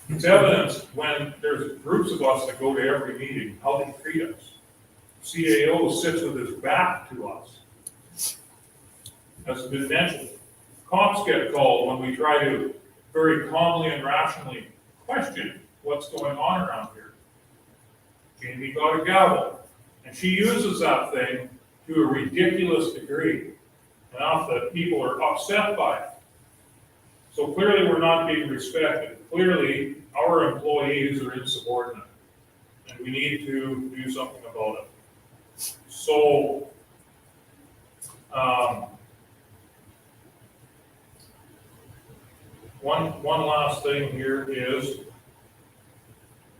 It's evidenced when there's groups of us that go to every meeting, how they treat us. CAO sits with his back to us. As has been mentioned, cops get called when we try to very calmly and rationally question what's going on around here. Jamie got a gavel, and she uses that thing to a ridiculous degree, enough that people are upset by it. So clearly we're not being respected.'t our employees are insubordinate, and we need to do something about it. So, one last thing here is,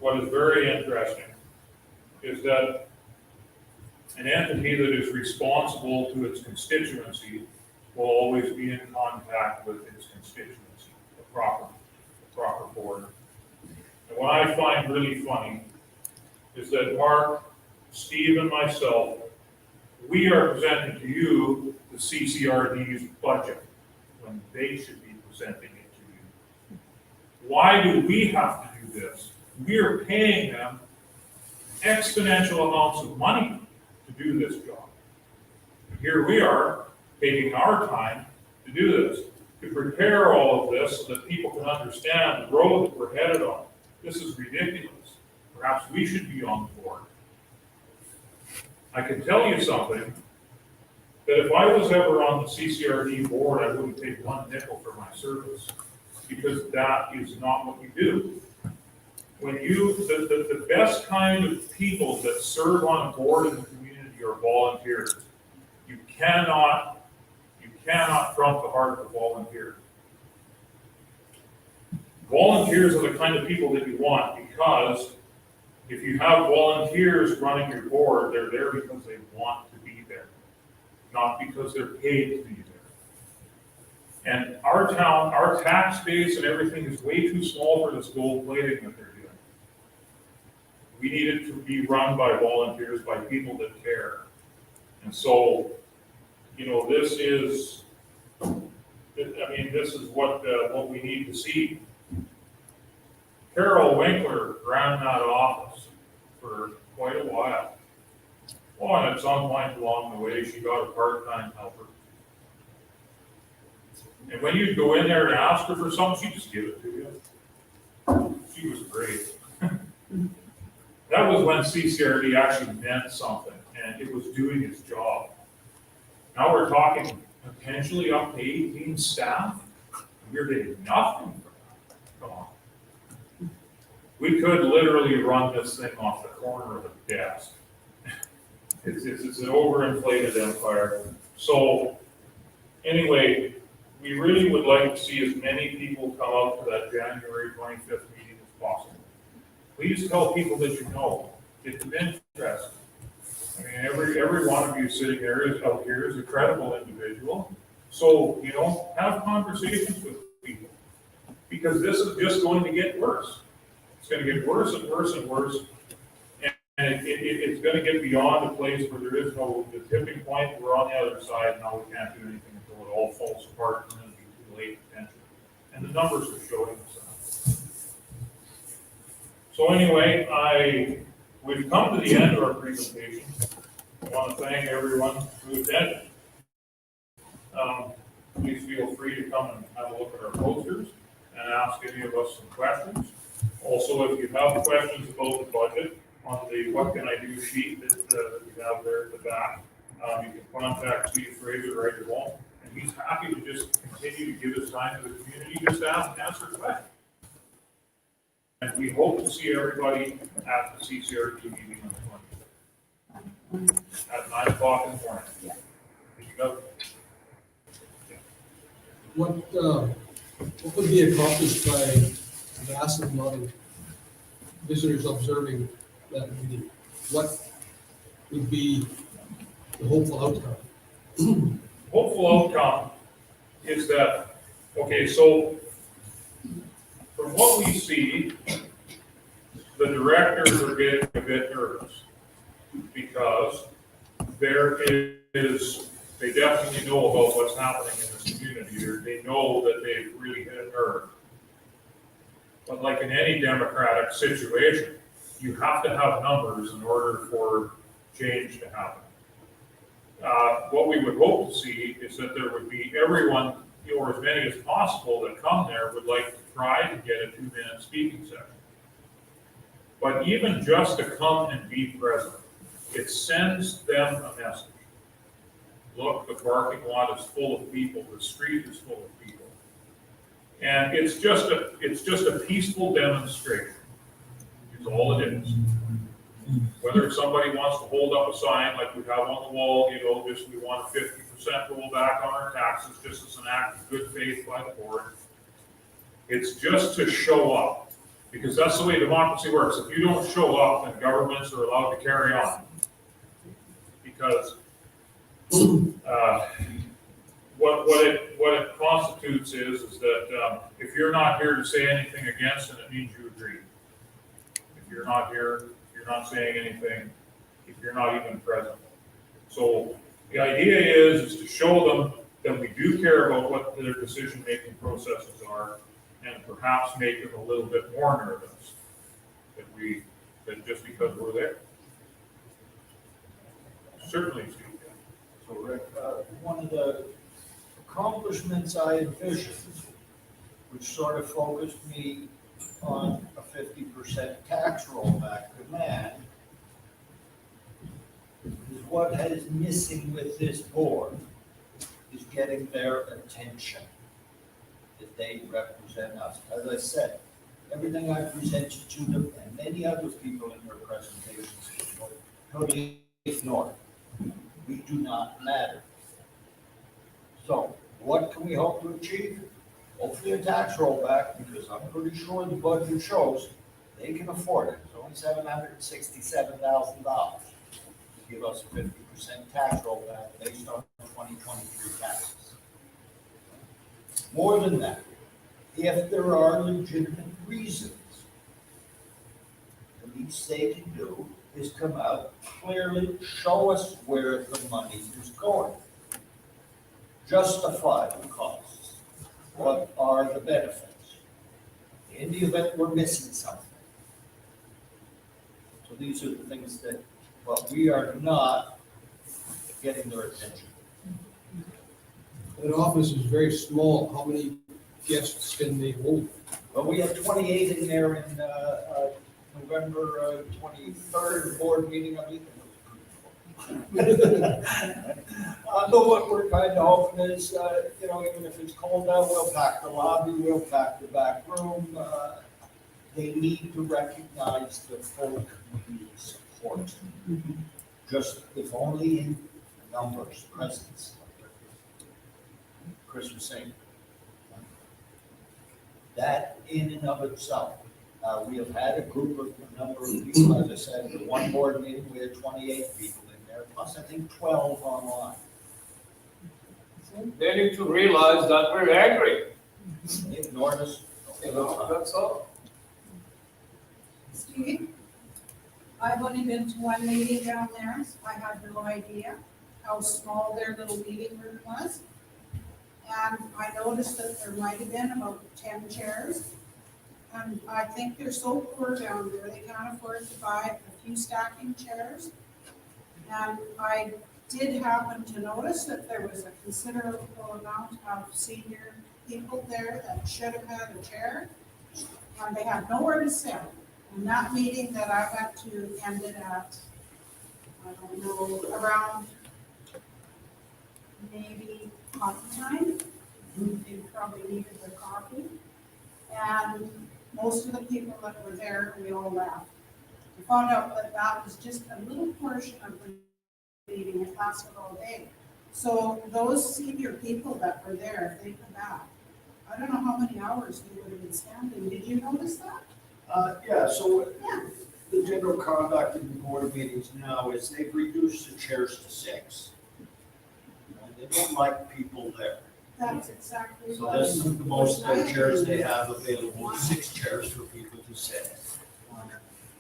what is very interesting is that an entity that is responsible to its constituency will always be in contact with its constituency, the proper board. And what I find really funny is that Mark, Steve, and myself, we are presenting to you the CCRD's budget when they should be presenting it to you. Why do we have to do this? We're paying them exponential amounts of money to do this job. And here we are taking our time to do this. to prepare all of this so that people can understand the road that we're headed on. This is ridiculous. Perhaps we should be on board. I can tell you something, that if I was ever on the CCRD board, I wouldn't take one nickel for my service, because that is not what you do. When the best kind of people that serve on a board in the community are volunteers. You cannot trump the heart of a volunteer. Volunteers are the kind of people that you want, because if you have volunteers running your board, they're there because they want to be there, not because they're paid to be there. And our town, our tax base and everything is way too small for this gold plating that they're doing. We need it to be run by volunteers, by people that care. And so, this is, this is what we need to see. Carol Winkler ran that office for quite a while. Well, and at some point along the way, she got a part-time helper. And when you go in there and ask her for something, she just give it to you. She was great. That was when CCRD actually meant something, and it was doing its job. Now we're talking potentially up to 18 staff. We're getting nothing for that. Come on. We could literally run this thing off the corner of a desk. It's an overinflated empire. So anyway, we really would like to see as many people come out to that January 25th meeting as possible. Please tell people that you know. Get them interested. I mean, every one of you sitting there out here is a credible individual. So, have conversations with people. Because this is just going to get worse. It's going to get worse and worse and worse. And it's going to get beyond a place where there is no the tipping point. We're on the other side. Now we can't do anything until it all falls apart, and then it'll be too late potentially. And the numbers are showing us that. So anyway, we've come to the end of our presentation. I want to thank everyone who attended. Please feel free to come and have a look at our posters and ask any of us some questions. Also, if you have questions about the budget, on the what can I do sheet that we have there at the back, you can contact Steve Fraser right at home, and he's happy to just continue to give his time to the community, just ask and answer questions. And we hope to see everybody at the CCRD meeting on the 20th at 9 o'clock in the morning. Yeah. There you go. What would be accomplished by a massive amount of visitors observing that meeting? What would be the hopeful outcome? Hopeful outcome is that, okay, so from what we see, the directors are getting a bit nervous because they definitely know about what's happening in this community. They know that they've really hit a nerve. But like in any democratic situation, you have to have numbers in order for change to happen. What we would hope to see is that there would be everyone, or as many as possible that come there would like to try to get a 2-minute speaking session. But even just to come and be present, it sends them a message. Look, the parking lot is full of people, the street is full of people. And it's just a peaceful demonstration. It's all it is. Whether somebody wants to hold up a sign like we have on the wall, just we want a 50% rollback on our taxes, just as an act of good faith by the board. It's just to show up, because that's the way democracy works. If you don't show up, then governments are allowed to carry on. Because what it constitutes is that if you're not here to say anything against it, it means you agree. If you're not here, you're not saying anything, if you're not even present. So the idea is to show them that we do care about what their decision-making processes are, and perhaps make them a little bit more nervous than just because we're there. Certainly, Steve. So Rick, one of the accomplishments I envisioned, which sort of focused me on a 50% tax rollback demand, is what is missing with this board, is getting their attention, that they represent us. As I said, everything I presented to them and many other people in their presentations were totally ignored. We do not matter. So what can we hope to achieve? Hopefully a tax rollback, because I'm pretty sure the budget shows they can afford it. It's only $767,000 to give us a 50% tax rollback based on 2023 taxes. More than that, if there are legitimate reasons, the least they can do is come out, clearly show us where the money is going. Justify the costs. What are the benefits? In the event we're missing something. So these are the things that, well, we are not getting their attention. That office is very small. How many guests can they hold? Well, we had 28 in there in November 23rd board meeting, I believe. But what we're kind of hoping is, even if it's cold out, we'll pack the lobby, we'll pack the back room. They need to recognize the full community support. Just if only in numbers, presence. Chris was saying. That in and of itself. We have had a number of people, as I said, in one board meeting, we had 28 people in there, plus I think 12 online. They need to realize that we're angry, They ignored us. that's all. Steve, I've only been to one meeting down there, so I had no idea how small their little meeting room was. And I noticed that there might have been about 10 chairs. And I think they're so poor down there, they can't afford to buy a few stacking chairs. And I did happen to notice that there was a considerable amount of senior people there that should have had a chair. And they had nowhere to sit. And that meeting that I went to ended at, I don't know, around maybe coffee time. They probably needed their coffee. And most of the people that were there, we all left. We found out that that was just a little portion of the meeting. It lasted all day. So those senior people that were there, they come back. I don't know how many hours they would have been standing. Did you notice that? Yeah, so Yeah. the general conduct in the board meetings now is they've reduced the chairs to 6. They don't like people there. That's exactly So what. this is the most chairs they have available, 6 chairs for people to sit.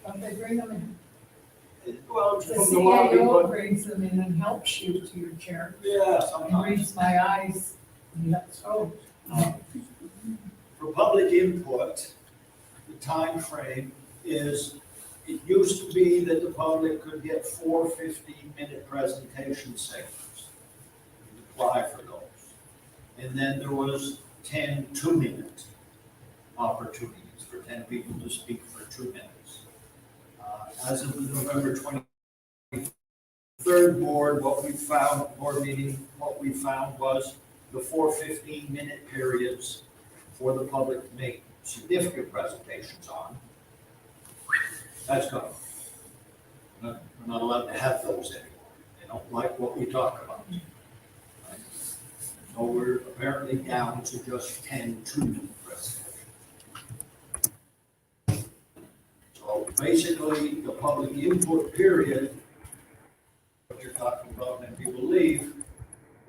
But they bring them in. Well, The from the lobby, CAO but brings them in and helps you to your chair. yeah, And sometimes. reads my eyes. And that's so. For public input, the time frame is, it used to be that the public could get 4 15-minute presentation segments. You apply for those. And then there was 10 2-minute opportunities for 10 people to speak for 2 minutes. As of the November 23rd board, board meeting, what we found was the 4 15-minute periods for the public to make significant presentations on. That's gone. We're not allowed to have those anymore. They don't like what we talk about. Right? So we're apparently down to just 10 2-minute presentations. So basically, the public input period, what you're talking about when people leave,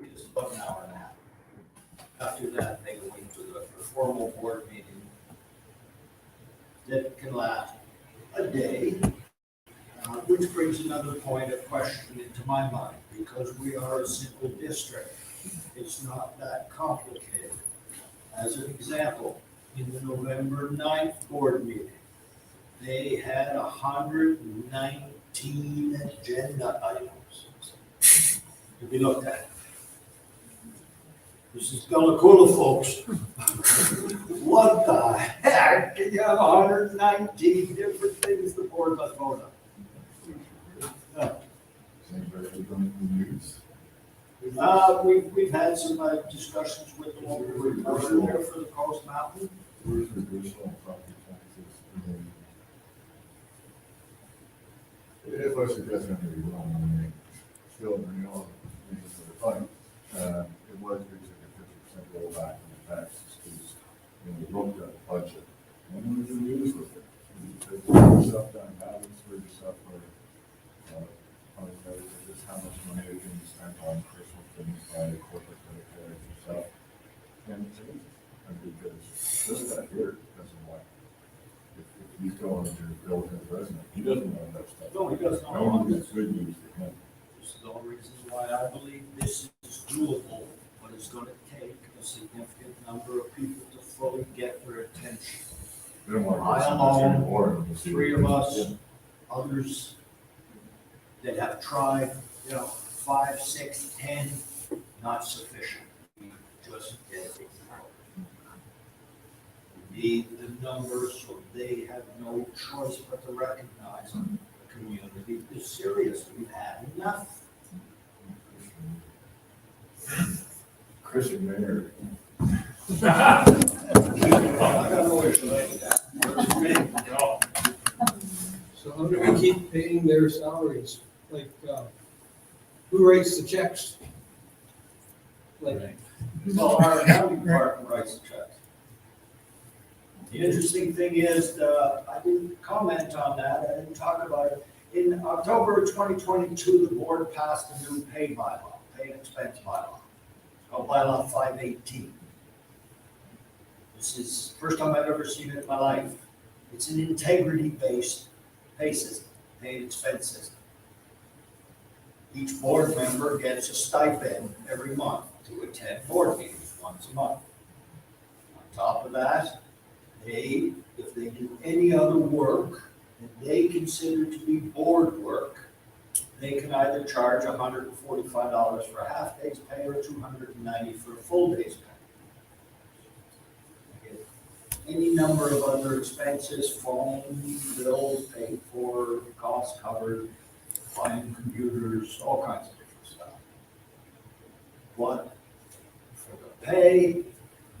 is about an hour and a half. After that, they go into the formal board meeting that can last a day, which brings another point of question into my mind, because we are a simple district. It's not that complicated. As an example, in the November 9th board meeting, they had 119 agenda items to be looked at. This is Delacola, folks. What the heck? You have 119 different things the board must vote on. We've had some discussions with the local reporter there for the Coast Mountain. Where's the additional property taxes? If I suggest anything wrong, I mean, still, you know, for the fund, it was basically a 50% rollback in the taxes, because when we looked at the budget, and we can use with it. There's stuff down habits, for stuff for, just how much money we can spend on personal things, by corporate credit cards and stuff. And because this guy here doesn't like, if he's going to build his resident, he doesn't know that stuff. No, he doesn't. Only it's good news for him. This is the only reason why I believe this is doable, but it's gonna take a significant number of people to fully get their attention. We don't want to I get so much alone, anymore. 3 of us, others that have tried, 5, 6, 10, not sufficient. We just get it. We need the numbers so they have no choice but to recognize the community is serious. We've had enough. Christian Mayor. I got no issue with that. So how do we keep paying their salaries? Like, who writes the checks? Like, Well, our accounting department writes the checks. The interesting thing is, I didn't comment on that, I didn't talk about it. In October of 2022, the board passed a new pay bylaw, pay and expense bylaw. It's called bylaw 518. This is the first time I've ever seen it in my life. It's an integrity-based pay system, pay and expense system. Each board member gets a stipend every month to attend board meetings once a month. On top of that, if they do any other work that they consider to be board work, they can either charge $145 for a half day's pay or $290 for a full day's pay. Any number of other expenses, phone bills paid for, costs covered, buying computers, all kinds of different stuff. But for the pay,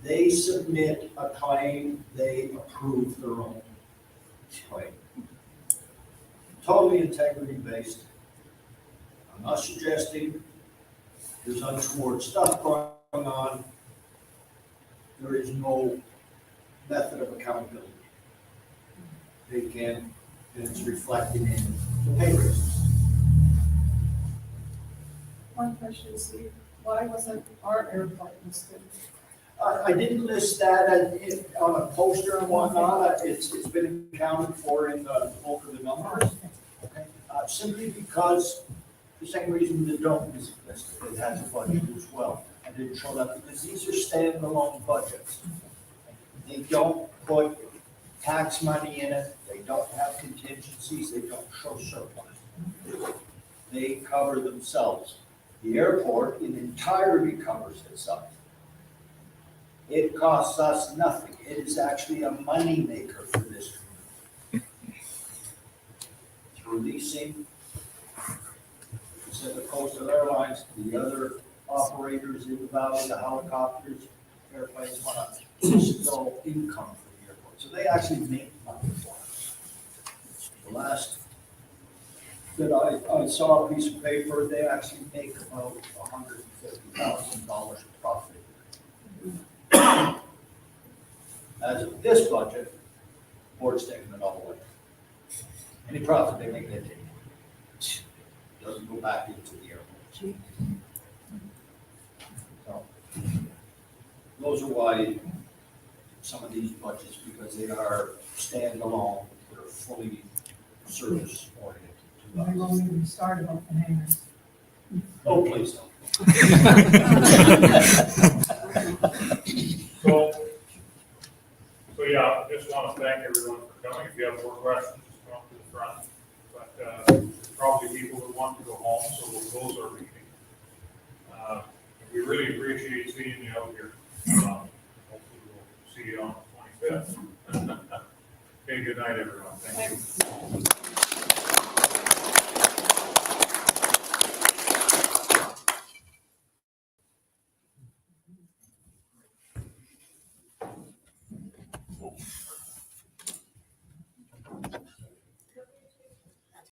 they submit a claim, they approve their own claim. Totally integrity based. I'm not suggesting there's untoward stuff going on. There is no method of accountability. They can, and it's reflected in the pay raises. One question, Steve, why wasn't our airport listed? I didn't list that on a poster and whatnot. It's been accounted for in the bulk of the numbers. Simply because the same reason the dome is listed, it has a budget as well. I didn't show that because these are standalone budgets. They don't put tax money in it, they don't have contingencies, they don't show surplus. They cover themselves. The airport in entirety covers itself. It costs us nothing. It is actually a moneymaker for this community. Through leasing, Pacific Coastal Airlines, the other operators in the valley, the helicopters, airplanes, whatnot, this is all income for the airport. So they actually make money for us. The last that I saw a piece of paper, they actually make about $150,000 profit. As of this budget, board's taking it all away. Any profit they make, they take. Doesn't go back into the airport. So, those are why some of these budgets, because they are standalone, they're fully service oriented to us. We won't even start about the hangars. Oh, please don't. So yeah, I just want to thank everyone for coming. If you have more questions, just come up to the front. But there's probably people who want to go home, so we'll close our meeting. we really appreciate seeing you out here. Hopefully we'll see you on the 25th. Okay, good night, everyone. Thank you.